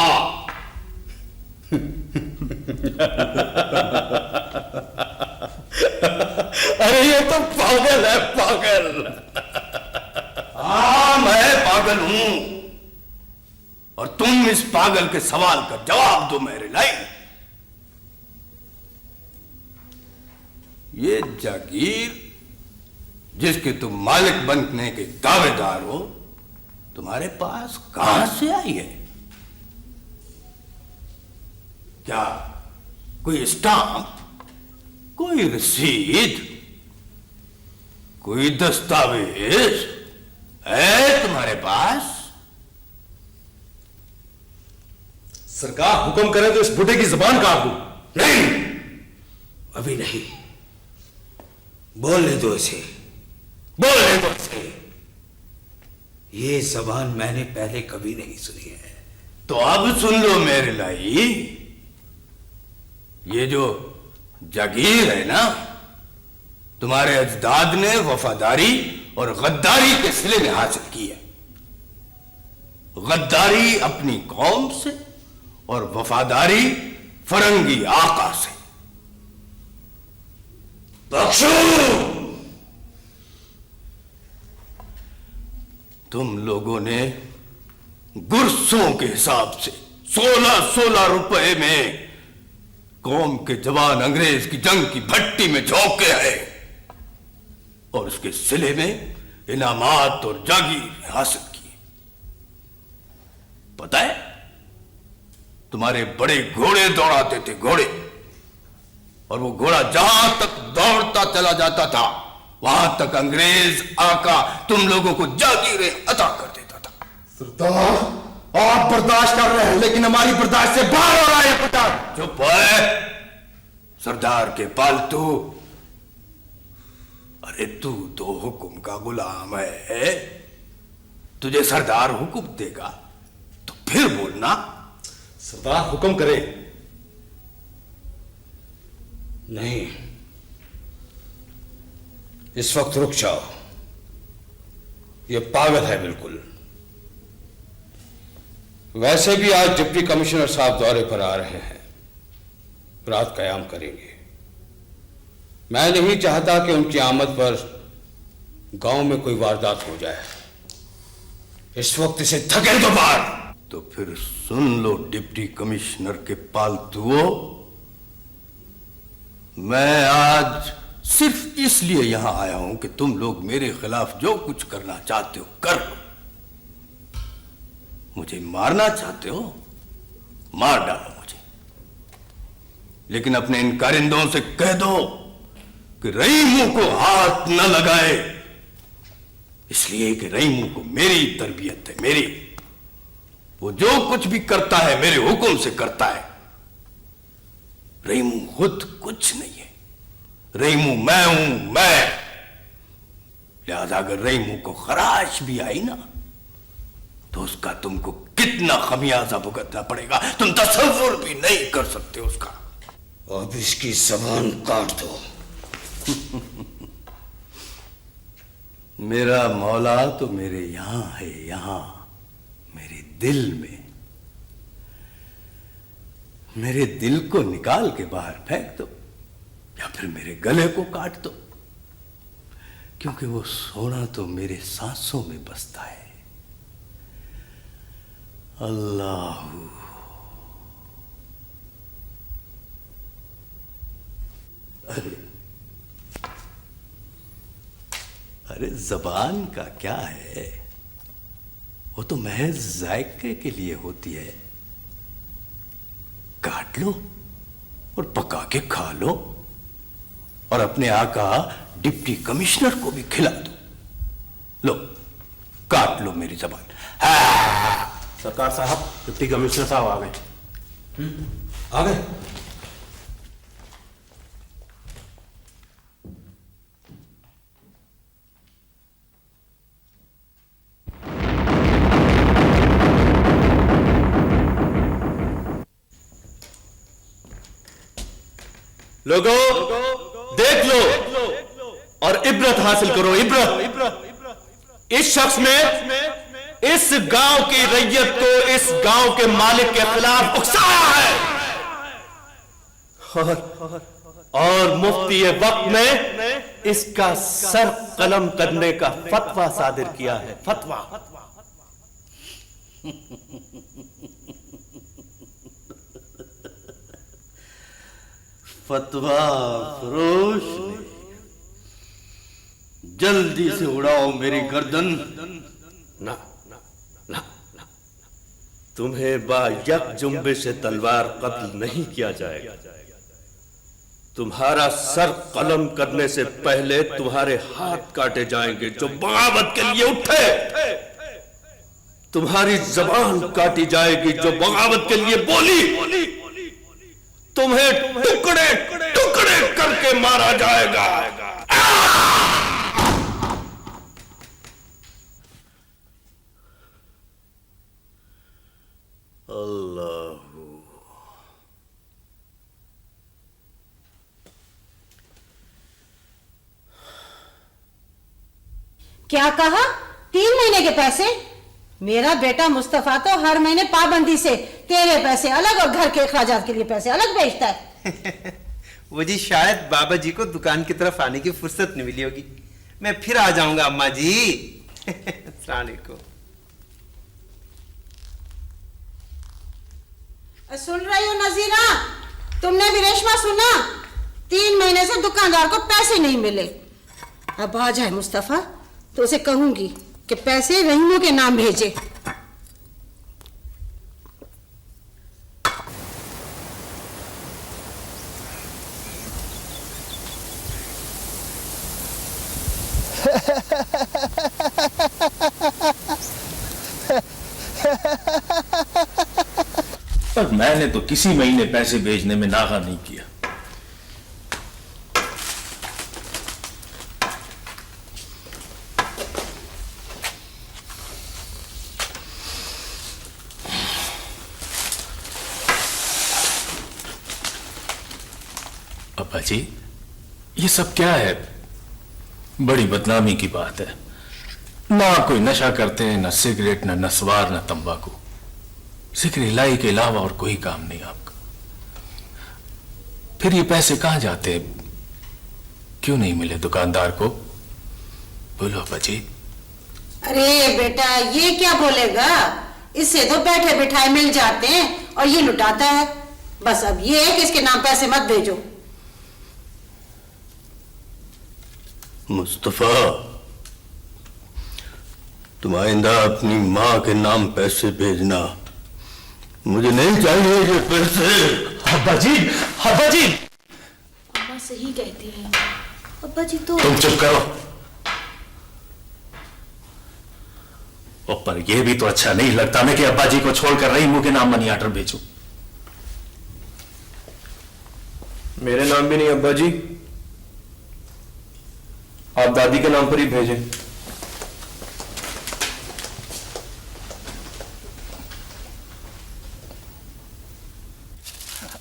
अरे ये तो पागल है, पागल। हाँ, मैं पागल हूं और तुम इस पागल के सवाल का जवाब दो मेरे लाई। ये जागीर जिसके तुम मालिक बनने के दावेदार हो, तुम्हारे पास कहां से आई है? क्या कोई स्टाम्प, कोई रसीद, कोई दस्तावेज है तुम्हारे पास? सरकार हुक्म करें तो इस बुढ़े की जबान काट दूं। नहीं, अभी नहीं, बोलने दो इसे, बोलने दो इसे। ये जबान मैंने पहले कभी नहीं सुनी है। तो अब सुन लो मेरे लाई। ये जो जागीर है ना, तुम्हारे अजदाद ने वफादारी और गद्दारी के सिले में हासिल की है। गद्दारी अपनी कौम से और वफादारी फरंगी आका से। बख्शो, तुम लोगों ने गुर्सों के हिसाब से 16-16 रुपए में कौम के जवान अंग्रेज की जंग की भट्टी में झोंके आए और उसके सिले में इनामात और जागीर हासिल किए। पता है, तुम्हारे बड़े घोड़े दौड़ाते थे, घोड़े, और वो घोड़ा जहां तक दौड़ता चला जाता था वहां तक अंग्रेज आका तुम लोगों को जागीरें अता कर देता था। सरदार, आप बर्दाश्त कर रहे हैं लेकिन हमारी बर्दाश्त से बाहर हो रहा है पता। चुप है सरदार के पालतू। अरे तू तो हुक्म का गुलाम है, तुझे सरदार हुक्म देगा तो फिर बोलना। सरदार हुक्म करे। नहीं, इस वक्त रुक जाओ, ये पागल है बिल्कुल। वैसे भी आज डिप्टी कमिश्नर साहब दौरे पर आ रहे हैं, रात कयाम करेंगे। मैं नहीं चाहता कि उनकी आमद पर गांव में कोई वारदात हो जाए। इस वक्त इसे धकेल दो बाहर। तो फिर सुन लो डिप्टी कमिश्नर के पालतुओं, मैं आज सिर्फ इसलिए यहां आया हूं कि तुम लोग मेरे खिलाफ जो कुछ करना चाहते हो कर लो। मुझे मारना चाहते हो, मार डालो मुझे, लेकिन अपने इन कारिंदों से कह दो कि रईमू को हाथ न लगाए, इसलिए कि रईमू को मेरी तरबियत है, मेरी। वो जो कुछ भी करता है मेरे हुक्म से करता है। रईमू खुद कुछ नहीं है, रईमू मैं हूं, मैं। लिहाजा अगर रईमू को खराश भी आई ना तो उसका तुमको कितना खमियाजा भुगतना पड़ेगा तुम तसव्वुर भी नहीं कर सकते उसका। अब इसकी जबान काट दो। मेरा मौला तो मेरे यहां है, यहां मेरे दिल में। मेरे दिल को निकाल के बाहर फेंक दो या फिर मेरे गले को काट दो, क्योंकि वो सोना तो मेरे सांसों में बसता है। अल्लाह। अरे जबान का क्या है, वो तो महज जायके के लिए होती है। काट लो और पका के खा लो और अपने आका डिप्टी कमिश्नर को भी खिला दो। लो काट लो मेरी जबान। सरकार साहब, डिप्टी कमिश्नर साहब आ गए। आ गए? लोगों, देख लो और इबरत हासिल करो, इबरत। इस शख्स ने इस गांव की रैयत को इस गांव के मालिक के खिलाफ उकसाया है और मुफ्ती वक्त ने इसका सर कलम करने का फतवा सादिर किया है। फतवा। फतवा फरोश ने, जल्दी से उड़ाओ मेरी गर्दन। ना ना ना ना, तुम्हें बायक जुम्बे से तलवार कत्ल नहीं किया जाएगा। तुम्हारा सर कलम करने से पहले तुम्हारे हाथ काटे जाएंगे जो बगावत के लिए उठे। तुम्हारी जबान काटी जाएगी जो बगावत के लिए बोली। तुम्हें टुकड़े टुकड़े करके मारा जाएगा। अल्लाह। क्या कहा? 3 महीने के पैसे? मेरा बेटा मुस्तफा तो हर महीने पाबंदी से तेरे पैसे अलग और घर के अखराजात के लिए पैसे अलग भेजता है। वो जी शायद बाबा जी को दुकान की तरफ आने की फुर्सत नहीं मिली होगी। मैं फिर आ जाऊंगा अम्मा जी। अस्सलाम वालेकुम। सुन रही हो नजीरा? तुमने भी रेशमा सुना? 3 महीने से दुकानदार को पैसे नहीं मिले। अब आ जाए मुस्तफा तो उसे कहूंगी कि पैसे रहीमों के नाम भेजे। पर मैंने तो किसी महीने पैसे भेजने में नागा नहीं किया। अब्बा जी, ये सब क्या है? बड़ी बदनामी की बात है। ना कोई नशा करते हैं, ना सिगरेट, ना नस्वार, ना तंबाकू। जिक्र इलाही के अलावा और कोई काम नहीं आपका। फिर ये पैसे कहां जाते? क्यों नहीं मिले दुकानदार को? बोलो अब्बा जी। अरे बेटा, ये क्या बोलेगा? इससे तो बैठे बिठाए मिल जाते हैं और ये लुटाता है। बस अब ये है कि इसके नाम पैसे मत भेजो। मुस्तफा, तुम आइंदा अपनी माँ के नाम पैसे भेजना। मुझे नहीं चाहिए ये पैसे। अब्बा जी, अब्बा जी। अम्मा सही कहती है। अब्बा जी तो तुम चुप करो। पर यह भी तो अच्छा नहीं लगता मैं कि अब्बा जी को छोड़कर रहीमों के नाम मनी ऑर्डर भेजूं। मेरे नाम भी नहीं अब्बा जी, आप दादी के नाम पर ही भेजें।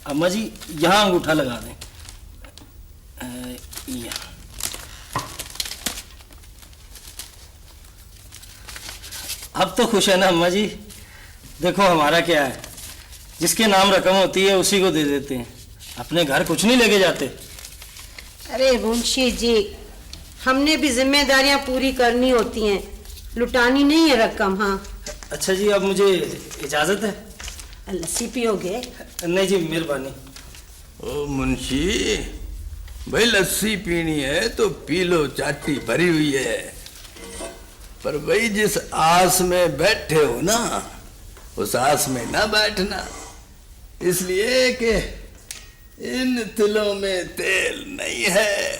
अम्मा जी, यहां अंगूठा लगा दें। यहाँ। अब तो खुश है ना अम्मा जी? देखो हमारा क्या है, जिसके नाम रकम होती है उसी को दे देते हैं। अपने घर कुछ नहीं लेके जाते। अरे मुंशी जी, हमने भी जिम्मेदारियां पूरी करनी होती हैं, लुटानी नहीं है रकम। हाँ अच्छा जी, अब मुझे इजाजत है? लस्सी पियोगे? नहीं जी, मेहरबानी। ओ मुंशी भाई, लस्सी पीनी है तो पी लो, चाटी भरी हुई है। पर भाई जिस आस में बैठे हो ना, उस आस में ना बैठना, इसलिए कि इन तिलों में तेल नहीं है।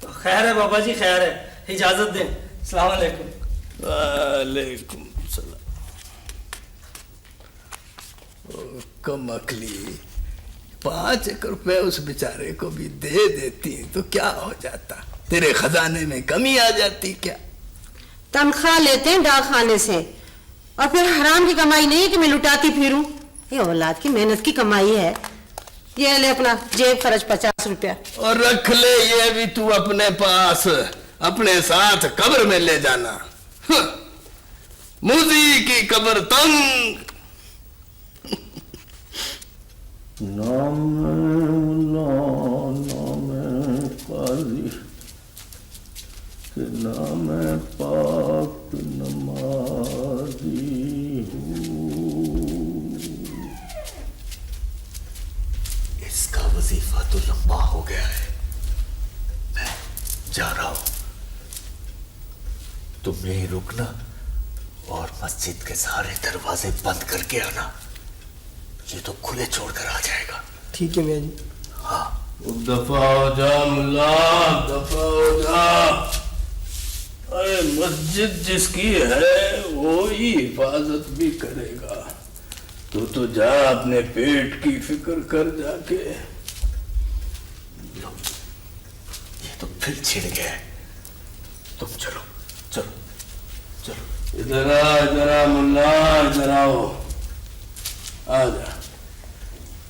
तो खैर है बाबा जी, खैर है, इजाजत दें। अस्सलाम वालेकुम। वालेकुम सलाम। कमकली, 5 रुपए उस बेचारे को भी दे देती तो क्या हो जाता? तेरे खजाने में कमी आ जाती क्या? तनख्वाह लेते हैं डाक खाने से, और फिर हराम की कमाई नहीं है कि मैं लुटाती फिरूं। ये औलाद की मेहनत की कमाई है। ये ले अपना जेब खर्च 50 रुपया, और रख ले ये भी तू अपने पास, अपने साथ कब्र में ले जाना। मूजी की कब्र तंग। नाम काजी के नाम पाक नमाजी हूँ। इसका वजीफा तो लंबा हो गया है, मैं जा रहा हूं। तुम यहीं रुकना और मस्जिद के सारे दरवाजे बंद करके आना। ये तो खुले छोड़कर आ जाएगा। ठीक है मियाँ जी। हाँ। दफा हो जा मुल्ला, दफा हो जा। अरे मस्जिद जिसकी है वो ही हिफाजत भी करेगा। तू तो जा, अपने पेट की फिक्र कर जाके। ये तो फिर छिड़ गया है। तुम चलो चलो चलो। इधर आ मुल्ला, इधर आओ। आ जा,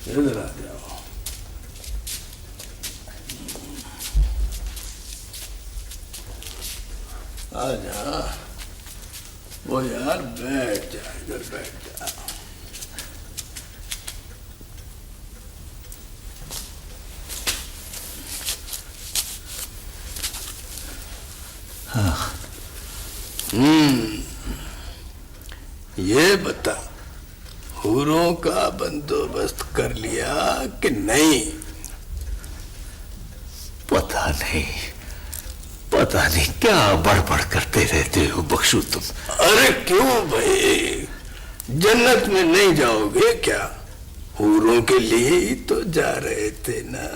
इधर आ जाओ। आ जा। वो यार बैठ जा, इधर बैठ जा। हाँ। ये बता, हूरों का बंदोबस्त कर लिया कि नहीं? पता नहीं, पता नहीं क्या बड़बड़ करते रहते हो बख्शू तुम। अरे क्यों भाई, जन्नत में नहीं जाओगे क्या? हूरों के लिए ही तो जा रहे थे ना।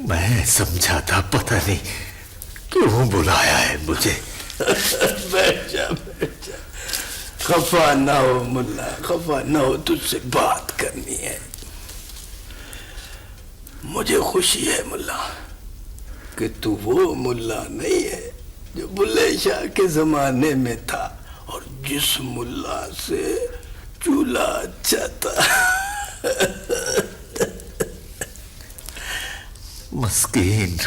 मैं समझा था, पता नहीं क्यों बुलाया है मुझे। बैठ जा, बैठ जा। खफा ना हो मुल्ला, खफा ना हो, तुझसे बात करनी है। मुझे खुशी है मुल्ला कि तू वो मुल्ला नहीं है जो बुल्ले शाह के जमाने में था और जिस मुल्ला से चूल्हा अच्छा था। मस्कीन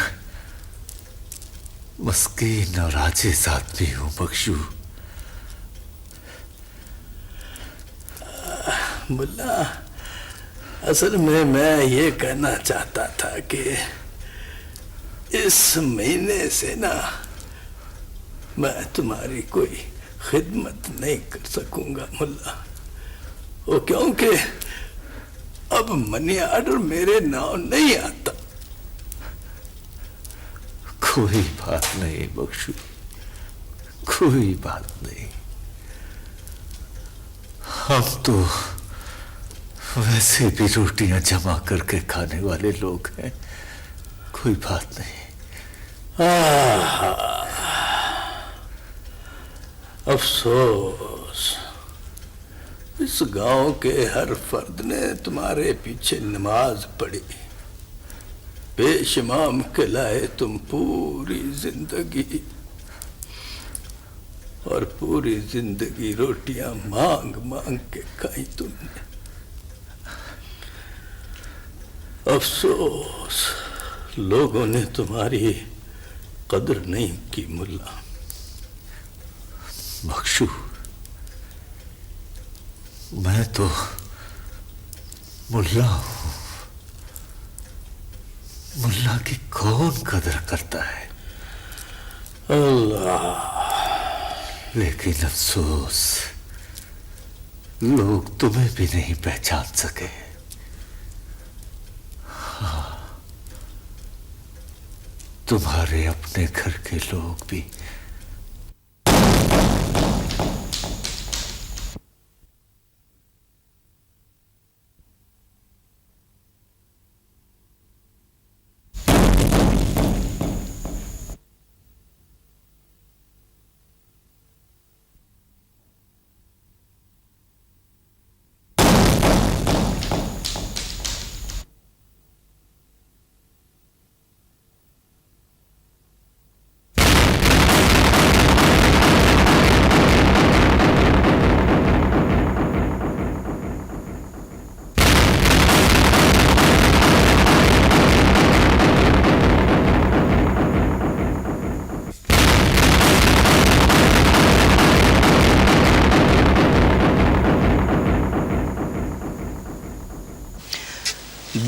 मस्कीन और आजिज़ आदमी हूं बख्शू। मुल्ला, असल में मैं ये कहना चाहता था कि इस महीने से ना मैं तुम्हारी कोई खिदमत नहीं कर सकूंगा मुल्ला। वो क्योंकि अब मनी ऑर्डर मेरे नाम नहीं आता। कोई बात नहीं बख्शू, कोई बात नहीं। हम तो वैसे भी रोटियां जमा करके खाने वाले लोग हैं, कोई बात नहीं। अफसोस, इस गांव के हर फर्द ने तुम्हारे पीछे नमाज पढ़ी, पेशमाम कहलाए तुम पूरी जिंदगी, और पूरी जिंदगी रोटियां मांग मांग के खाई तुमने। अफसोस, लोगों ने तुम्हारी कदर नहीं की मुल्ला। बख्शू, मैं तो मुल्ला हूं। मुल्ला की कौन कदर करता है? अल्लाह। लेकिन अफसोस, लोग तुम्हें भी नहीं पहचान सके। हाँ, तुम्हारे अपने घर के लोग भी।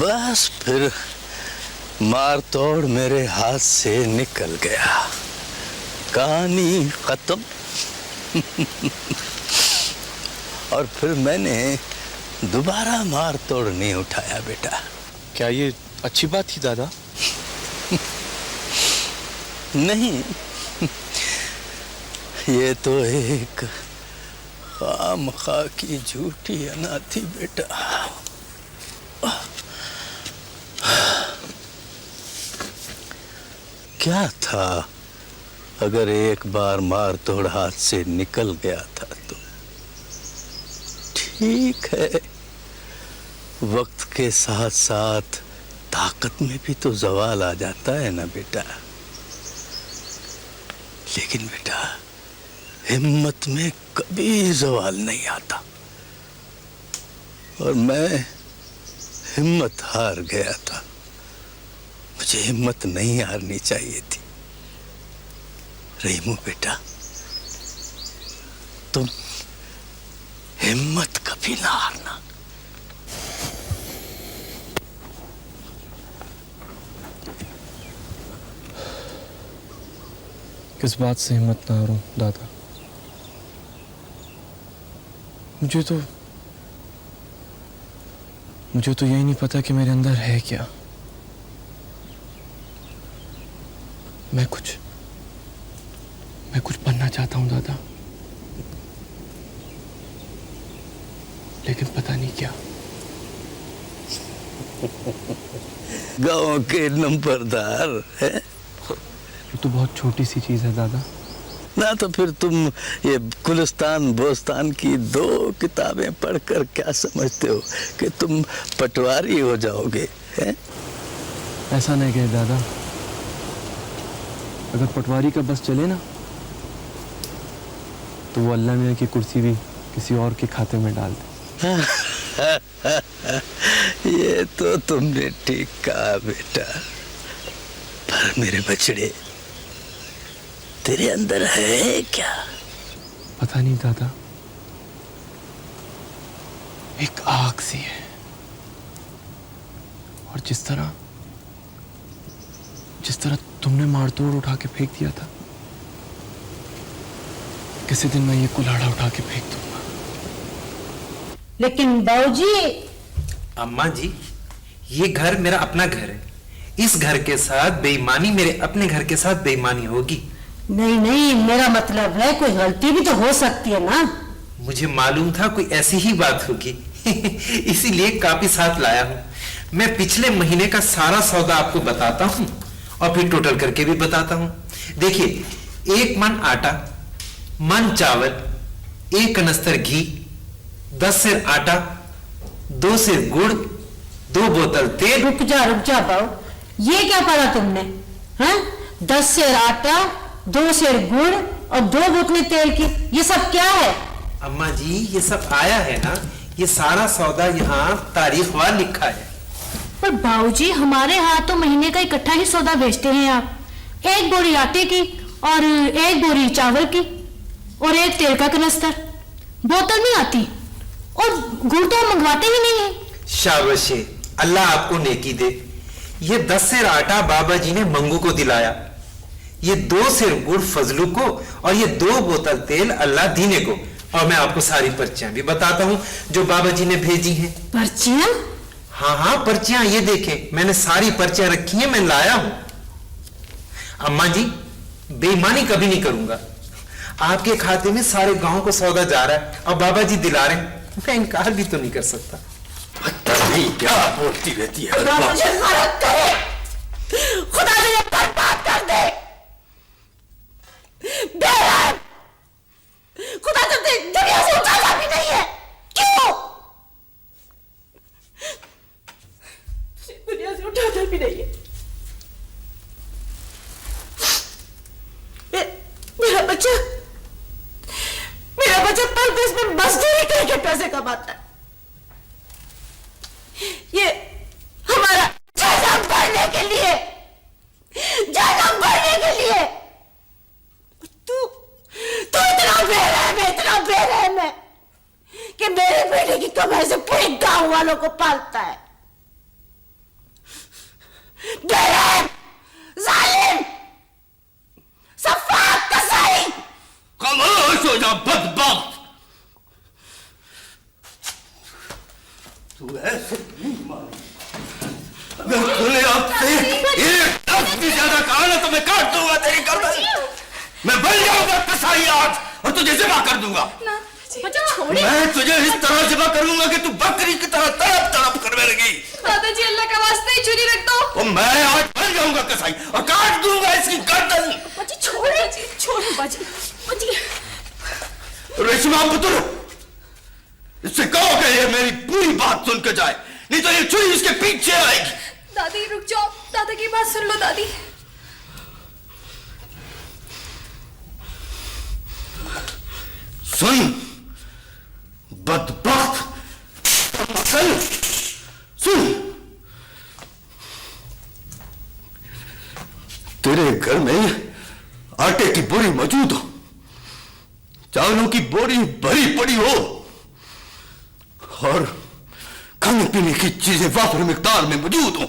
बस फिर मार तोड़ मेरे हाथ से निकल गया, कहानी खत्म। और फिर मैंने दोबारा मार तोड़ नहीं उठाया बेटा। क्या ये अच्छी बात थी दादा? नहीं, ये तो एक खामखा की झूठी अना थी बेटा। क्या था अगर एक बार मार तोड़ हाथ से निकल गया था तो ठीक है, वक्त के साथ साथ ताकत में भी तो जवाल आ जाता है ना बेटा। लेकिन बेटा हिम्मत में कभी जवाल नहीं आता, और मैं हिम्मत हार गया था। मुझे हिम्मत नहीं हारनी चाहिए थी। रहीमू बेटा, तुम हिम्मत कभी ना हारना। किस बात से हिम्मत ना हारूं दादा? मुझे तो यही नहीं पता कि मेरे अंदर है क्या। मैं कुछ बनना चाहता हूं दादा, लेकिन पता नहीं क्या। गांव के नंबरदार है? वो तो बहुत छोटी सी चीज है दादा। ना तो फिर तुम ये गुलिस्तान बोस्तान की 2 किताबें पढ़कर क्या समझते हो कि तुम पटवारी हो जाओगे? है? ऐसा नहीं कहे दादा, अगर पटवारी का बस चले ना तो वो अल्लाह मियां की कुर्सी भी किसी और के खाते में डाल दे। ये तो तुमने ठीक कहा बेटा, पर मेरे बछड़े तेरे अंदर है क्या? पता नहीं दादा, एक आग सी है, और जिस तरह तुमने मारतोड़ उठा के फेंक दिया था, किसी दिन मैं ये कुल्हाड़ा उठा के फेंक दूंगा। लेकिन बाबूजी। अम्मा जी, ये घर मेरा अपना घर है। इस घर के साथ बेईमानी मेरे अपने घर के साथ बेईमानी होगी। नहीं नहीं, मेरा मतलब है कोई गलती भी तो हो सकती है ना। मुझे मालूम था कोई ऐसी ही बात होगी। इसीलिए काफी साथ लाया हूँ। मैं पिछले महीने का सारा सौदा आपको बताता हूँ और फिर टोटल करके भी बताता हूँ। देखिए, 1 मन आटा, मन चावल, 1 कनस्तर घी, 10 सेर आटा, 2 सेर गुड़, 2 बोतल तेल। रुक जा बाबू, ये क्या पढ़ा तुमने? हाँ, 10 सेर आटा, 2 सेर गुड़ और 2 बोतलें तेल की, ये सब क्या है? अम्मा जी, ये सब आया है ना, ये सारा सौदा यहाँ तारीखवार लिखा है। पर बाबूजी, हमारे यहाँ तो महीने का इकट्ठा ही सौदा भेजते हैं आप। 1 बोरी आटे की और 1 बोरी चावल की और 1 तेल का कनस्तर। बोतल नहीं आती और गुड़ तो मंगवाते ही नहीं है। शाबाश, अल्लाह आपको नेकी दे। ये 10 सेर आटा बाबा जी ने मंगू को दिलाया, ये 2 सेर गुड़ फजलू को, और ये 2 बोतल तेल अल्लाह दीने को। और मैं आपको सारी पर्चियां भी बताता हूं जो बाबा जी ने भेजी हैं। पर्चियां? हाँ, पर्चियां ये देखें, मैंने सारी पर्चियां रखी हैं, मैं लाया हूं। अम्मा जी, बेईमानी कभी नहीं करूंगा। आपके खाते में सारे गांव को सौदा जा रहा है और बाबा जी दिला रहे हैं, मैं इनकार भी तो नहीं कर सकता। नहीं, क्या बोलती रहती है? खुदा मुझे मदद करे, खुदा मुझे बर्बाद कर दे। बेरहम, खुदा तुझे दुनिया से उठाना भी नहीं है। क्यों? दुनिया से उठाना भी नहीं है। मेरा बच्चा परदेश में मजदूरी करके पैसे कमाता है। ये हमारा जन्म भरने के लिए, जन्म भरने के लिए। तू इतना बेरहम है कि मेरे बेटे की कमाई से पूरे गांव वालों को पालता है। बदबख्त। तू ऐसे नहीं मानी। अगर तूने आपसे एक लफ्ज़ भी ज्यादा कहा ना तो मैं काट दूंगा तेरी गर्दन। मैं बन जाऊंगा कसाई आज और तुझे ज़िबा कर दूंगा। मैं तुझे इस तरह ज़िबा करूंगा कि तू बकरी की तरह तड़प तड़प करने लगी। दादाजी अल्लाह का वास्ता ही छुरी रख दो। और मैं आज बन जाऊंगा कसाई और काट दूंगा इसकी गर्दन। बाजी छोड़े, छोड़ो बाजी, बाजी। रेशमा पुत्र, इससे कहो कि ये मेरी पूरी बात सुन के जाए, नहीं तो ये छुरी इसके पीछे आएगी। दादी रुक जाओ, दादा की बात सुन लो दादी। सुन बदबख्त, सुन, तेरे घर में आटे की बोरी मौजूद हो, चावलों की बोरी भरी पड़ी हो और खाने पीने की चीजें वाफिर मिकदार में मौजूद हो,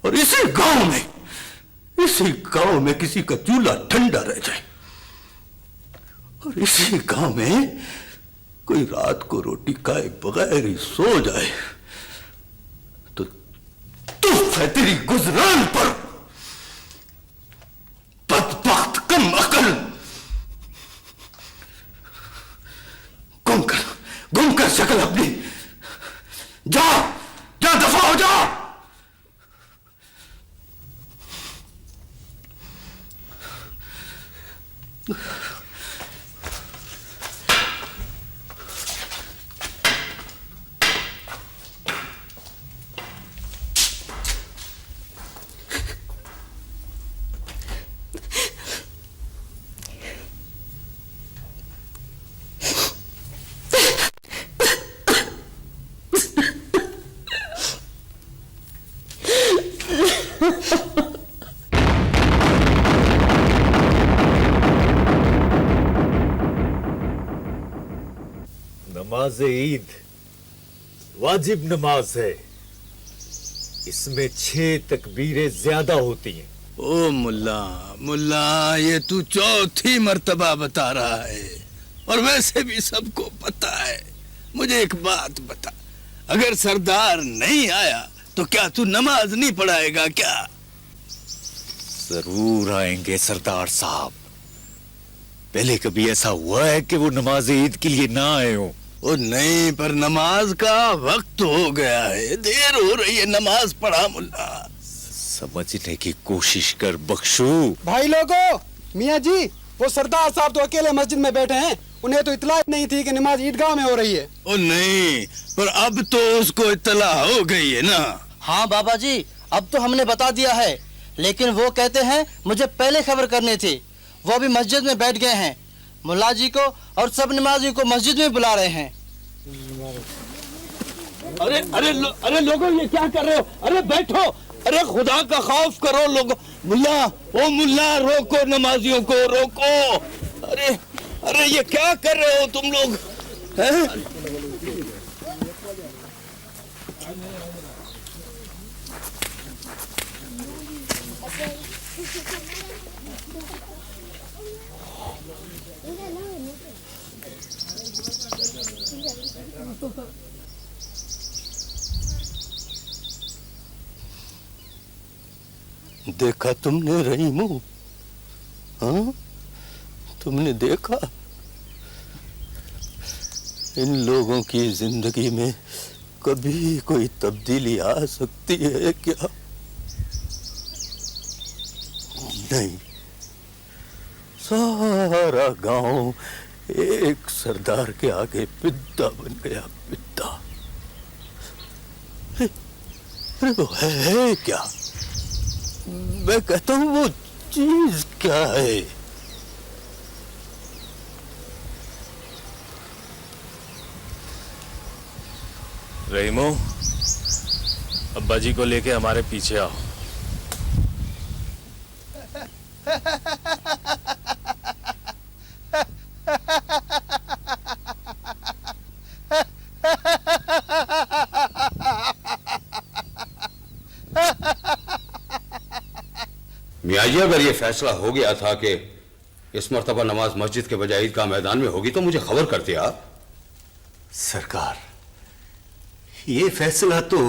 और इसी गांव में किसी का चूल्हा ठंडा रह जाए, और इसी गांव में कोई रात को रोटी खाए बगैर ही सो जाए, तो तुफ है तेरी गुजरान पर। बदबख्त कम अकल, गुम कर शक्ल अपनी, जा जा दफा हो जा। नमाज ईद वाजिब नमाज है, इसमें 6 तकबीरें ज्यादा होती हैं। ओ मुल्ला, ये तू चौथी मर्तबा बता रहा है, और वैसे भी सबको पता है। मुझे एक बात बता, अगर सरदार नहीं आया तो क्या तू नमाज नहीं पढ़ाएगा क्या? जरूर आएंगे सरदार साहब। पहले कभी ऐसा हुआ है कि वो नमाज ईद के लिए ना आए हो? ओ नहीं, पर नमाज का वक्त हो गया है, देर हो रही है, नमाज पढ़ा मुल्ला। समझने की कोशिश कर बख्शू। भाई लोगों, मियाँ जी, वो सरदार साहब तो अकेले मस्जिद में बैठे हैं, उन्हें तो इतला नहीं थी कि नमाज ईदगाह में हो रही है। ओ नहीं, पर अब तो उसको इतला हो गई है ना। हाँ बाबा जी, अब तो हमने बता दिया है, लेकिन वो कहते हैं मुझे पहले खबर करनी थी। वो भी मस्जिद में बैठ गए हैं, मुल्ला जी को और सब नमाजियों को मस्जिद में बुला रहे हैं। अरे लोगों, ये क्या कर रहे हो? अरे बैठो, अरे खुदा का खौफ करो लोग। मुल्ला रोको, नमाजियों को रोको। अरे ये क्या कर रहे हो तुम लोग? देखा तुमने रहीमू? हाँ, तुमने देखा? इन लोगों की जिंदगी में कभी कोई तब्दीली आ सकती है क्या? नहीं, सारा गांव एक सरदार के आगे पिद्दा बन गया, पिद्दा। अरे वो है क्या? मैं कहता हूँ वो चीज क्या है? रहीमो, अब्बा जी को लेके हमारे पीछे आओ। मियाँ जी, अगर ये फैसला हो गया था कि इस मर्तबा नमाज मस्जिद के बजाय ईदगाह मैदान में होगी तो मुझे खबर करते आप। सरकार, ये फैसला तो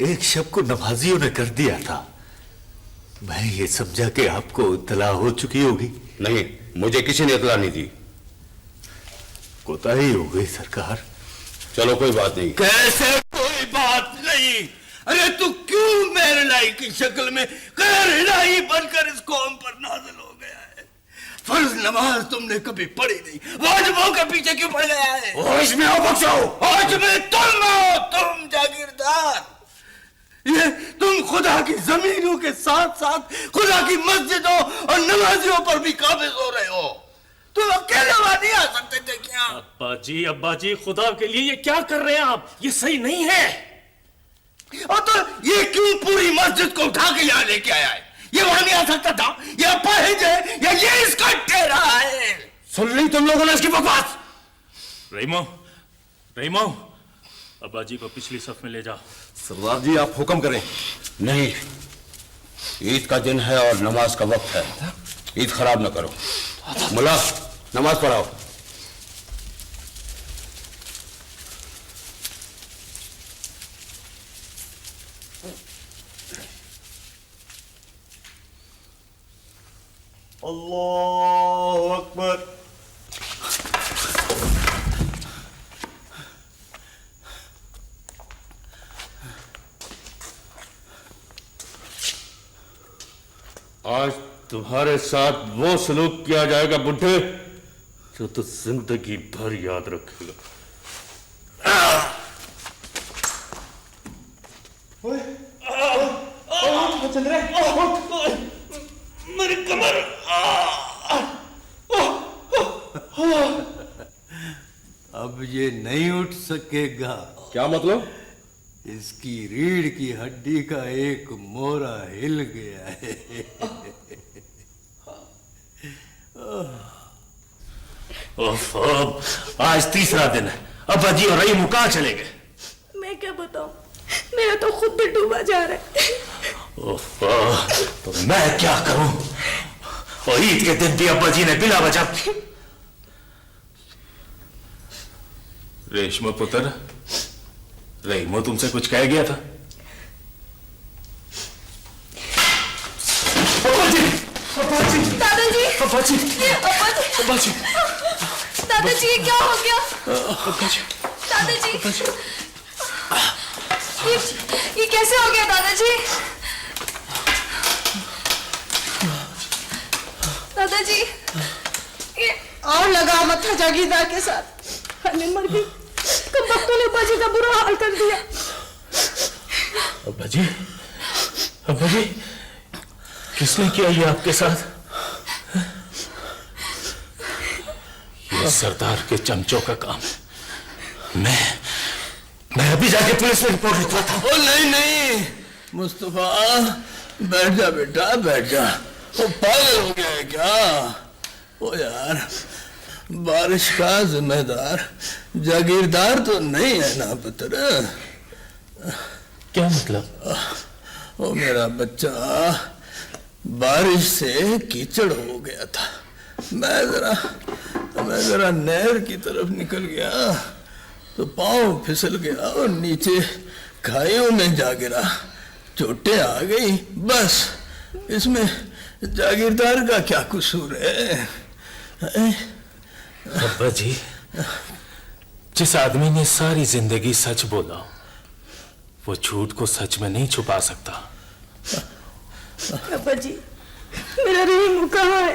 एक शब को नमाजियों ने कर दिया था। मैं ये समझा कि आपको इत्तला हो चुकी होगी। नहीं, मुझे किसी ने इत्तला नहीं दी। कोताही हो गई सरकार। चलो कोई बात नहीं। कैसे कोई बात नहीं? अरे तू क्यों मेरे लाई की शक्ल में कहर इलाही बनकर इस कौम पर नाज़िल हो गया है? फर्ज नमाज तुमने कभी पढ़ी नहीं, वाजिबों के पीछे क्यों पड़ गया है? होश में आओ बख्शो। होश में तुम हो, तुम जागीरदार। ये तुम खुदा की जमीनों के साथ साथ खुदा की मस्जिदों और नमाजियों पर भी काबिज हो रहे हो। तुम अकेले वहां नहीं आ सकते थे क्या? अब्बा जी खुदा के लिए ये क्या कर रहे हैं आप? ये सही नहीं है। और तो ये क्यों पूरी मस्जिद को उठा के यहाँ लेके आया है? ये वहां नहीं आ सकता था? ये अपाहिज है या ये इसका ठेरा है? सुन ली तुम लोगों ने इसकी बकवास? रहीमो, अब्बा जी को पिछली सफ में ले जाओ। सरदार जी आप हुक्म करें। नहीं, ईद का दिन है और नमाज का वक्त है, ईद खराब न करो। मुल्ला, नमाज पढ़ाओ। अल्लाहु अकबर। आज तुम्हारे साथ वो सलूक किया जाएगा बुढ़े जो तो जिंदगी भर याद रखेगा। मेरी कमर। अब ये नहीं उठ सकेगा। क्या मतलब? इसकी रीढ़ की हड्डी का एक मोरा हिल गया है। आज तीसरा दिन है, अब्बा जी और रहीम कहाँ चले गए? मैं क्या बताऊं, मेरा तो खुद भी डूबा जा रहा है। तो मैं क्या करूं? और ईद के दिन भी अब्बा जी ने बिला वजह। रेशमा पुत्र, रहीमो तुमसे कुछ कह गया था? दादाजी, दादाजी, दादाजी ये क्या हो गया? दादाजी, ये कैसे हो गया दादाजी? दादाजी, ये और लगा मत जागीरदार के साथ। मैं मर गई। कब वक्तों ने अब्बा जी का बुरा हाल कर दिया। अब्बा जी, किसने किया ये आपके साथ? ये सरदार के चमचों का काम है। मैं अभी जाके पुलिस में रिपोर्ट लिखवा था। ओ नहीं, मुस्तफा बैठ जा बेटा, बैठ जा। वो पागल हो गया है क्या? ओ यार, बारिश का जिम्मेदार जागीरदार तो नहीं है ना पुत्र? क्या मतलब? ओ मेरा बच्चा बारिश से कीचड़ हो गया था। मैं जरा नहर की तरफ निकल गया तो पांव फिसल गया और नीचे खाइयों में जा गिरा, चोटें आ गई। बस इसमें जागीरदार का क्या कसूर है? अब्बा जी, जिस आदमी ने सारी जिंदगी सच बोला वो झूठ को सच में नहीं छुपा सकता। अब्बा जी, मेरा रहीमू कहाँ है?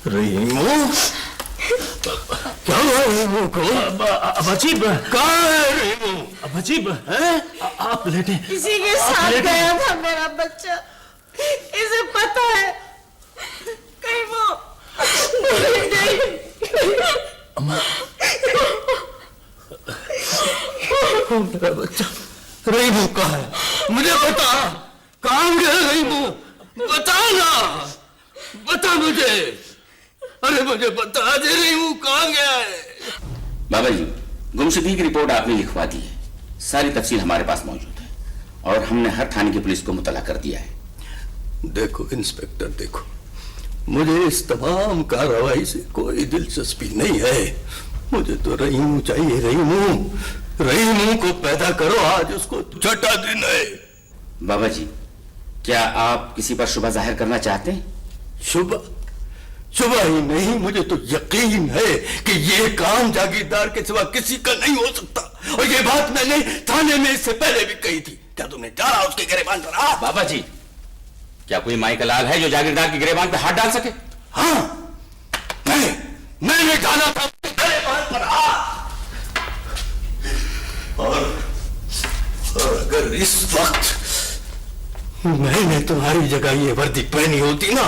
रहीमू? क्या हुआ रहीमू को? अब्बा जी कहाँ है रहीमू? अब्बा जी आप लेटे। किसी के साथ गया था मेरा बच्चा, इसे पता है। कहीं वो मेरा बच्चा रहीमू कहाँ है? मुझे बता, कहाँ गया रहीमू? बता ना, बता मुझे। अरे मुझे बता दे रहीमू कहाँ गया है? बाबा जी, गुमशुदगी की रिपोर्ट आपने लिखवा दी है, सारी तफसील हमारे पास मौजूद है और हमने हर थाने की पुलिस को मुतला कर दिया है। देखो इंस्पेक्टर, देखो, मुझे इस तमाम कार्रवाई से कोई दिलचस्पी नहीं है। मुझे तो रहीमू चाहिए, रहीमू। रहीमू को पैदा करो, आज उसको छठा दिन है। बाबा जी, क्या आप किसी पर शुबह जाहिर करना चाहते हैं? शुबह? शुबह ही नहीं, मुझे तो यकीन है कि ये काम जागीरदार के सिवा किसी का नहीं हो सकता। और ये बात मैंने थाने में इससे पहले भी कही थी। क्या तुमने जाना उसके गिरेबान पर? बाबा जी, क्या कोई माई का लाल है जो जागीरदार की गिरेबान पे हाथ डाल सके? हाँ, मैंने डाला था उसके गिरेबान पर हाथ। और अगर इस वक्त मैंने तुम्हारी जगह ये वर्दी पहनी होती ना,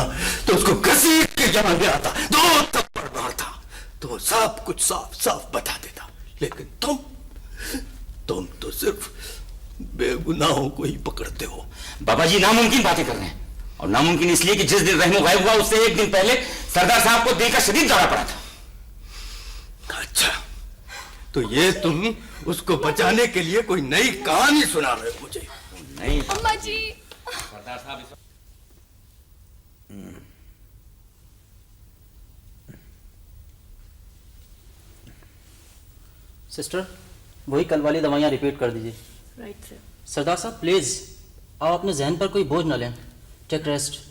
तो उसको घसीट के जमा ले आता, 2 थप्पड़ मारता, तो सब कुछ साफ साफ बता देता। लेकिन तुम तो सिर्फ बेगुनाहों को ही पकड़ते हो। बाबा जी नामुमकिन बातें कर रहे हैं, और नामुमकिन इसलिए कि जिस दिन रहमो गायब हुआ उससे 1 दिन पहले सरदार साहब को दिल का शदीद दौरा पड़ा था। अच्छा, तो ये तुम उसको बचाने के लिए कोई नई कहानी सुना रहे हो मुझे? नहीं अम्मा जी। सरदार साहब सिस्टर, वही कल वाली दवाइयाँ रिपीट कर दीजिए। Right sir. सरदार साहब प्लीज, आप अपने जहन पर कोई बोझ न लें। Take rest.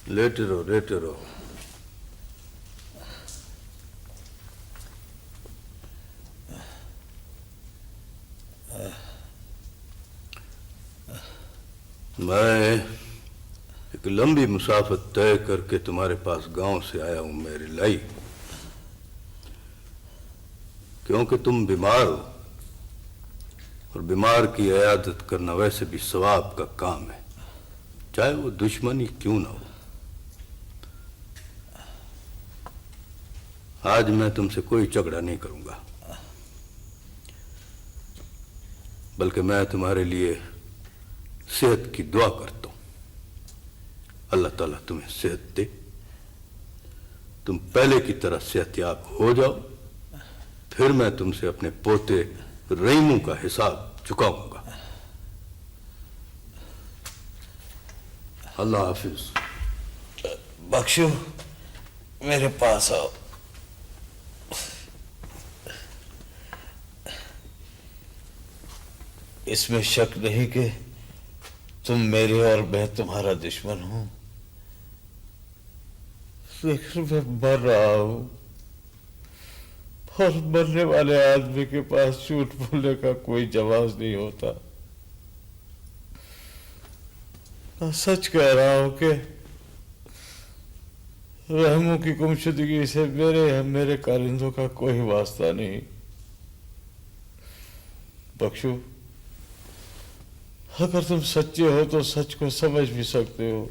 लेटे रहो, लेटे रहो। मैं एक लंबी मुसाफत तय करके तुम्हारे पास गांव से आया हूं मेरी लाई, क्योंकि तुम बीमार हो, और बीमार की इयादत करना वैसे भी सवाब का काम है, चाहे वो दुश्मनी क्यों ना हो। आज मैं तुमसे कोई झगड़ा नहीं करूंगा, बल्कि मैं तुम्हारे लिए सेहत की दुआ करता हूं। अल्लाह ताला तुम्हें सेहत दे, तुम पहले की तरह सेहतयाब हो जाओ, फिर मैं तुमसे अपने पोते रहीमू का हिसाब चुकाऊंगा। अल्लाह हाफिज। बख्शो, मेरे पास आओ। इसमें शक नहीं कि तुम मेरे और मैं तुम्हारा दुश्मन हूं, लेकिन मैं मर रहा हूं, और मरने वाले आदमी के पास झूठ बोलने का कोई जवाब नहीं होता। मैं सच कह रहा हूं कि रहमू की गुमशुदगी से मेरे कारिंदों का कोई वास्ता नहीं। बख्शू, अगर तुम सच्चे हो तो सच को समझ भी सकते हो।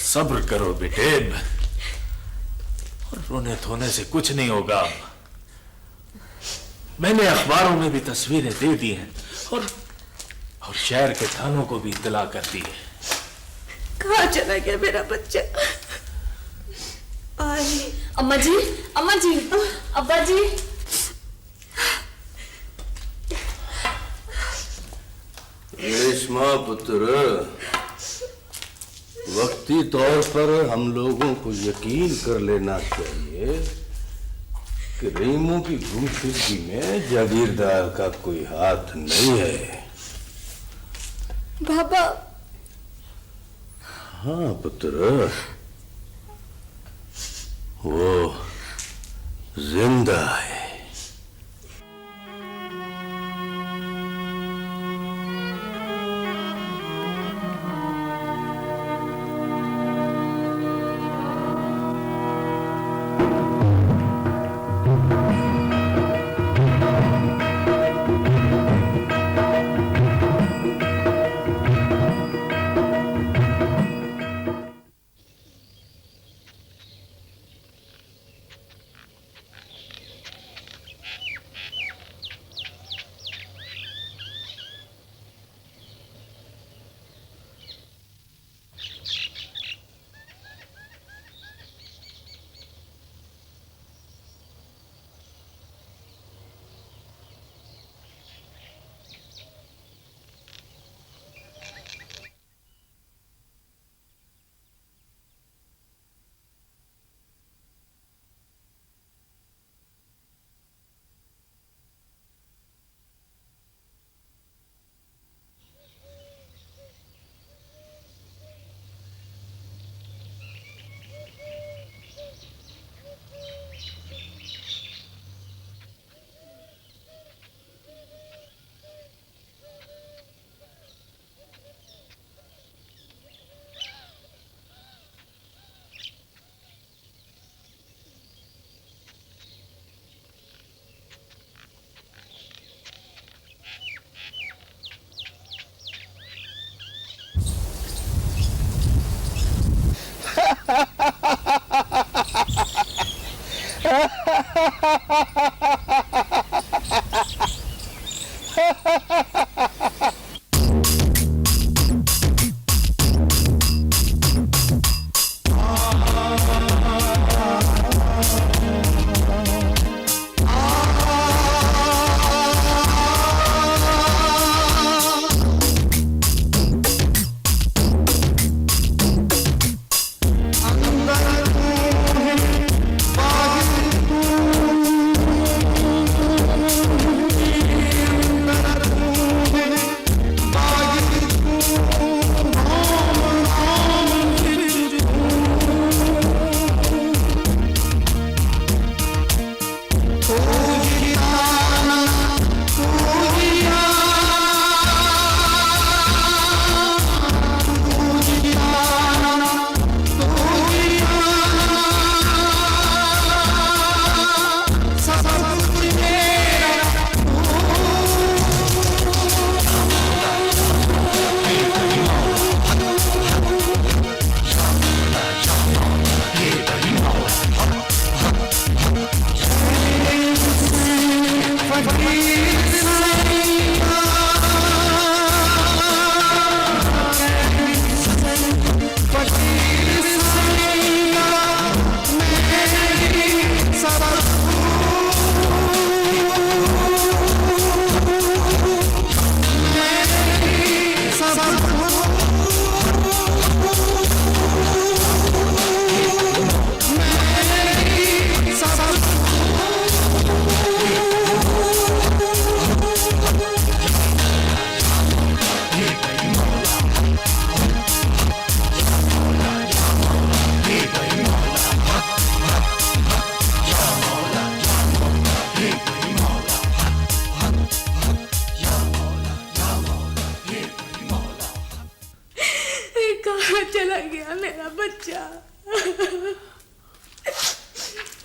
सब्र करो बेटे, रोने धोने से कुछ नहीं होगा। मैंने अखबारों में भी तस्वीरें दे दी हैं, और शहर के थानों को भी इत्तला कर दी है। कहाँ चला गया मेरा बच्चा? अम्मा जी, अम्मा जी, अब्बा जी। रेशमा पुत्र, वक्ती तौर पर हम लोगों को यकीन कर लेना चाहिए कि रहीमू की गुमशुदगी में जागीरदार का कोई हाथ नहीं है। बाबा। हाँ पुत्र, वो जिंदा है।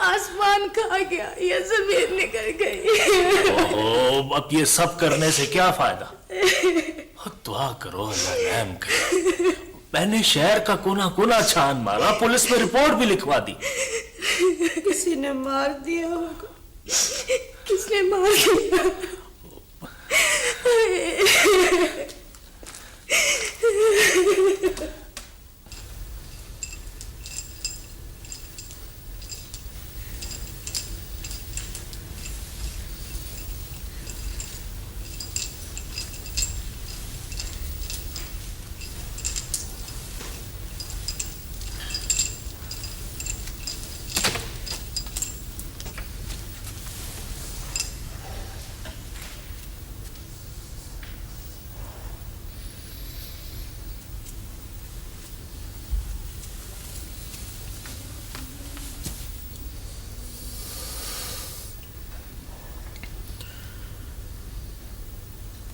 आसमान खा गया या जमीन निकल गई। ओह, अब ये सब करने से क्या फायदा? दुआ करो अल्लाह रहम करे। मैंने शहर का कोना कोना छान मारा, पुलिस में रिपोर्ट भी लिखवा दी। किसी ने मार दिया होगा। किसने मार दिया?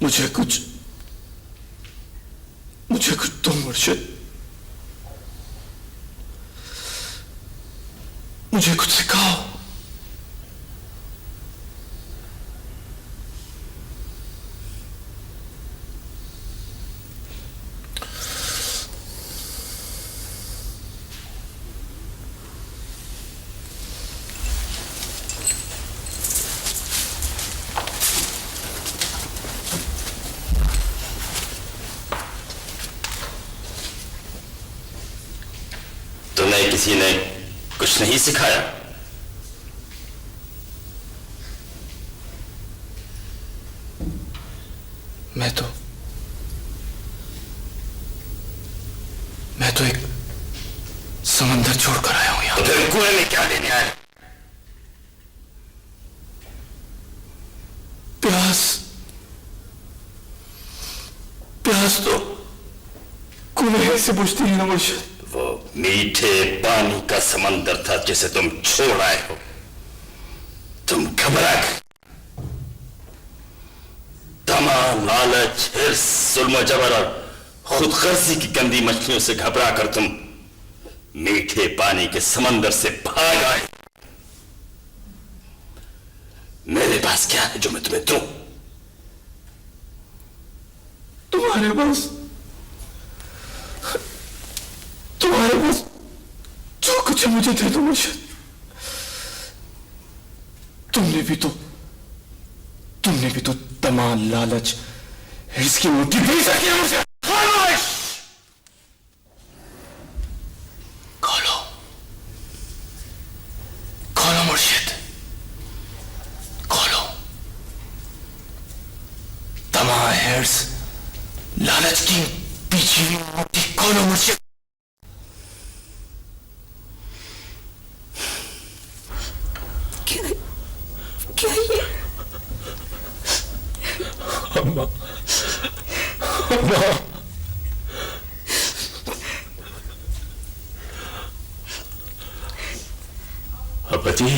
मुझे कुछ दो मुर्शिद, मुझे कुछ सिखाओ। तुम्हें किसी ने कुछ नहीं सिखाया? मैं तो एक समंदर छोड़कर आया हूं यहाँ। तो फिर कुएं में क्या लेने आए? प्यास तो कुएं से बुझती है ना मुर्शिद। वो मीठे पानी का समंदर था जिसे तुम छोड़ आए हो। तुम घबरा गए। तमा, लालच, हिर्स, जुल्म जबर और खुदगर्जी की गंदी मछलियों से घबरा कर तुम मीठे पानी के समंदर से भाग आए। मेरे पास क्या है जो मैं तुम्हें दूं? तुम्हारे पास जो कुछ मुझे दे दो मुर्शिद। तुमने भी तो तमा, लालच, हिर्स की रोटी पी सकी है मुझे। खोलो मुर्शिद, खोलो। तमा, हिर्स, लालच की पीछे हुई रोटी खोलो मुर्शिद। क्या ये? अम्मा, अब्बा जी,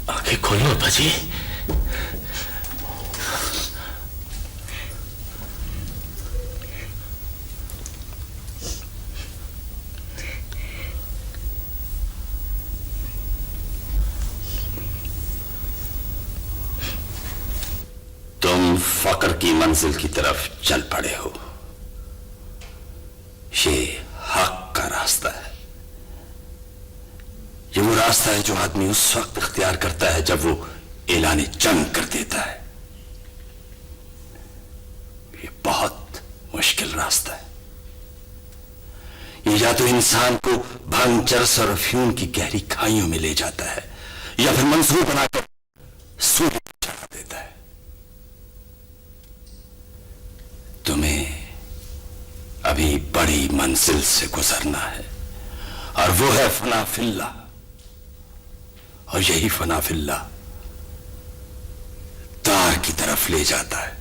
आंखें खोलो अब्बा जी। तुम फकर की मंजिल की तरफ चल पड़े हो। ये हक का रास्ता है। ये वो रास्ता है जो आदमी उस वक्त इख्तियार करता है जब वो ऐलान जंग कर देता है। ये बहुत मुश्किल रास्ता है। ये या तो इंसान को भंग, चरस और अफ्यूम की गहरी खाइयों में ले जाता है या फिर मंसूर बनाकर सूर्य पर चढ़ा देता है। तुम्हें अभी बड़ी मंजिल से गुजरना है और वो है फना फिल्लाह। और यही फना फिल्लाह तार की तरफ ले जाता है।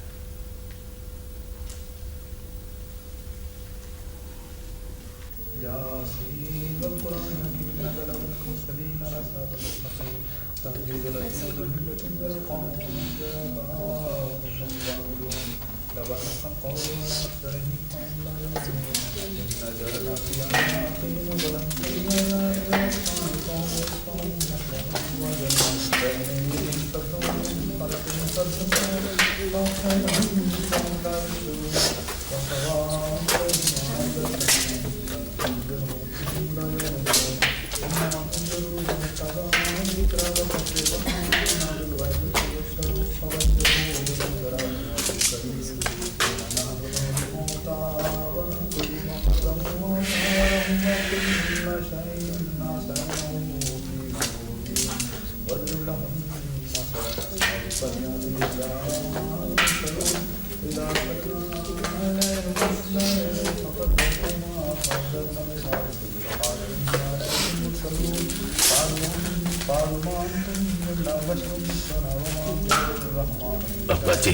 अब्बा जी,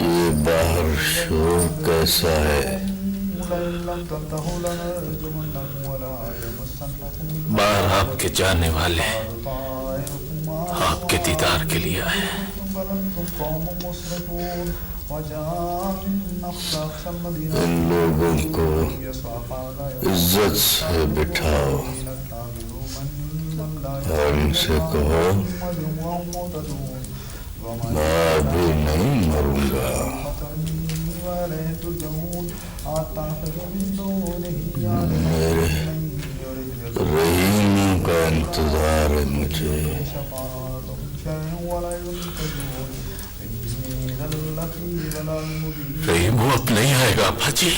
ये बाहर शोर कैसा है? बाहर आपके जाने वाले आपके दीदार के लिए आए। इन लोगों को इज्जत से बिठाओ और इनसे कहो मैं अभी नहीं मरूंगा। मेरे रहीम का इंतजार है मुझे। रहीम वो अब नहीं आएगा अब्बा जी।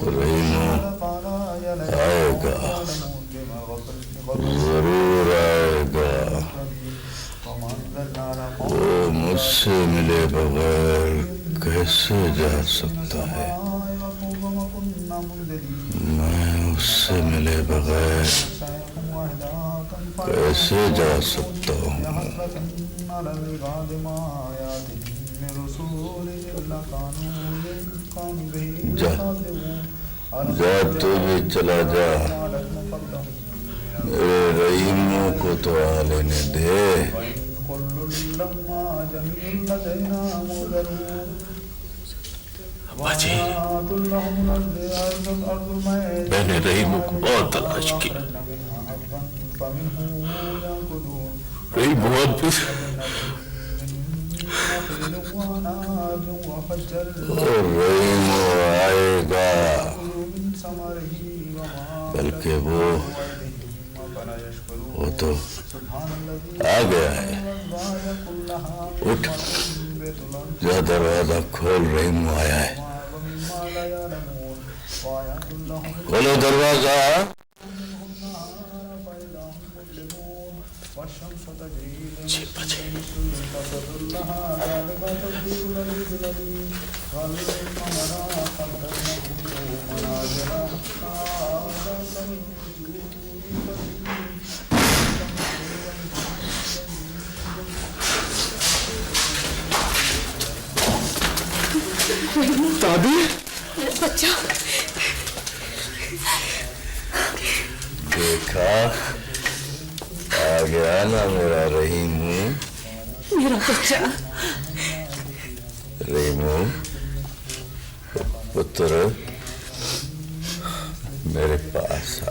रहीम आएगा, जरूर आएगा। वो मुझसे मिले बगैर कैसे जा सकता है? मैं उससे मिले बगैर कैसे जा सकता हूँ? जा जा, तू भी चला जा। मेरे रहीमों को तो आ लेने दे। अब्बा जी, मैंने रहीमों को बहुत तलाश की। रहीम आएगा, बल्कि वो तो आ गया है। उठ, जा दरवाजा खोल, रहीम आया है। खोलो दरवाजा। दादी, बच्चा देखा, आ गया ना मेरा रहीमू। मेरा बच्चा रहीमू पुत्र, मेरे पास आ।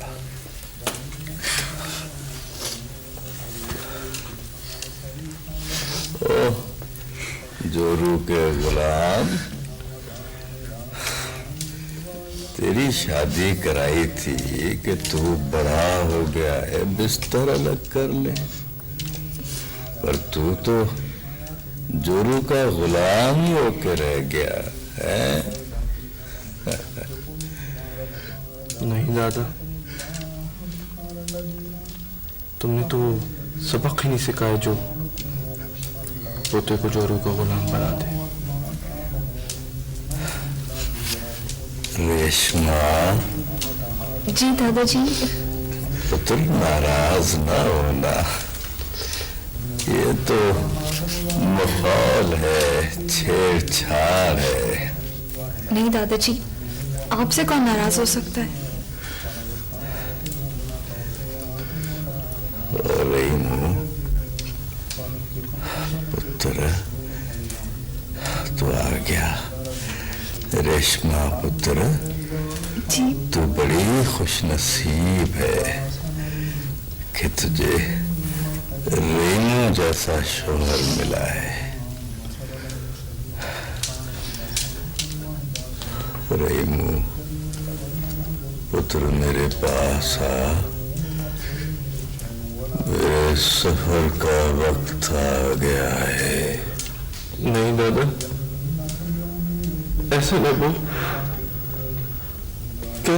ओह, जोरू के गुलाम, तेरी शादी कराई थी कि तू बड़ा हो गया है, बिस्तर अलग कर ले। पर तू तो जोरू का गुलाम ही होके रह गया है। नहीं दादा, तुमने तो सबक ही नहीं सिखाया जो पोते को जोरू का गुलाम बना दे। रेशमा जी दादाजी। पुत्र नाराज ना होना, ये तो माहौल है, छेड़छाड़ है। नहीं दादाजी, आपसे कौन नाराज हो सकता है? रहीमू पुत्र, तू आ गया। रेशमा पुत्र, तू बड़ी खुशनसीब है कि तुझे रेनू जैसा शोहर मिला है। रेमू पुत्र, मेरे पास आ। मेरे सफर का वक्त आ गया है। नहीं दादा, ऐसा न बोल। क्या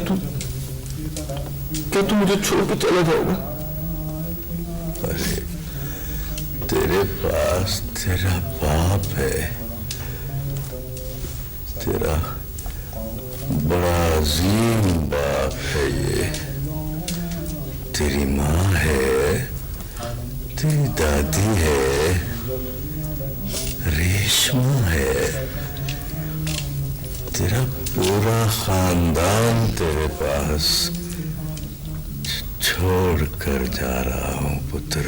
तू मुझे छोड़ के चला जाएगा? अरे, तेरे पास तेरा बाप है, तेरा बड़ा अजीम बाप है ये। तेरी माँ है, तेरी दादी है, रेशमा है, तेरा पूरा खानदान तेरे पास छोड़ कर जा रहा हूं पुत्र।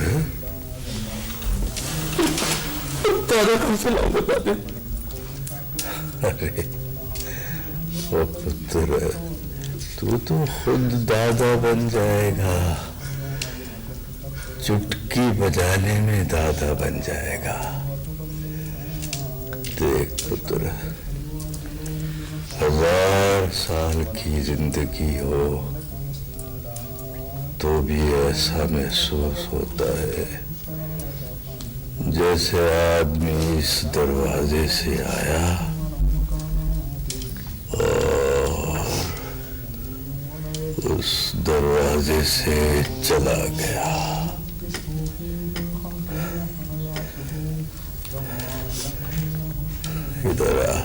दादा कहां से लाऊंगा दादा? अरे ओ पुत्र, तू तो खुद दादा बन जाएगा। चुटकी बजाने में दादा बन जाएगा। देख पुत्र, 1000 साल की जिंदगी हो तो भी ऐसा महसूस होता है जैसे आदमी इस दरवाजे से आया और उस दरवाजे से चला गया। इधर आ,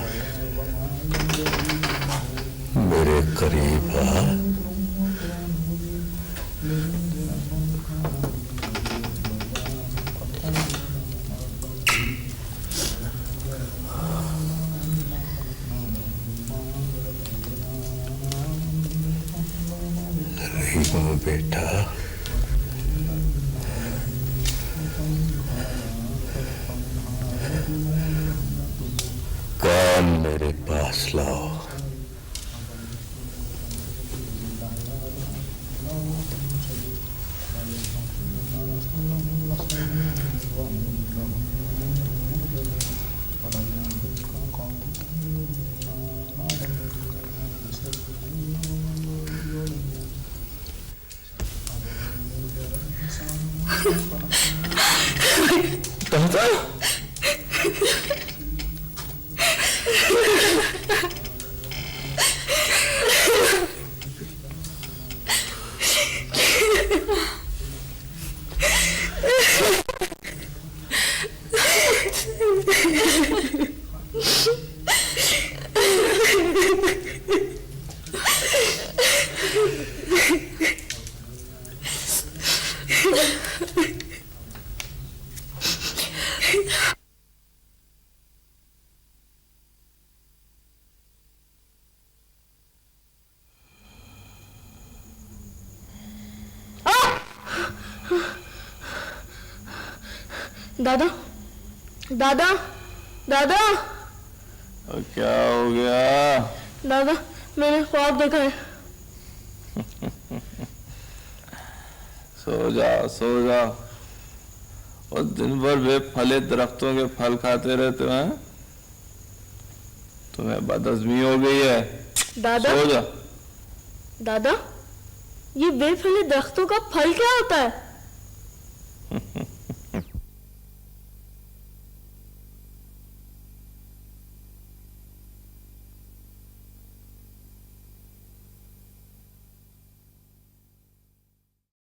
मेरे करीब आ। रहीमू बेटा, काम मेरे पास लाओ। दादा, दादा, दादा, दादा, क्या हो गया? दादा, मैंने ख्वाब देखा है। सो जा। और दिन भर बेफले दरख्तों के फल खाते रहते हैं। तुम्हें बदहजमी हो गई है। दादा, सो जा। दादा, ये बेफले दरख्तों का फल क्या होता है?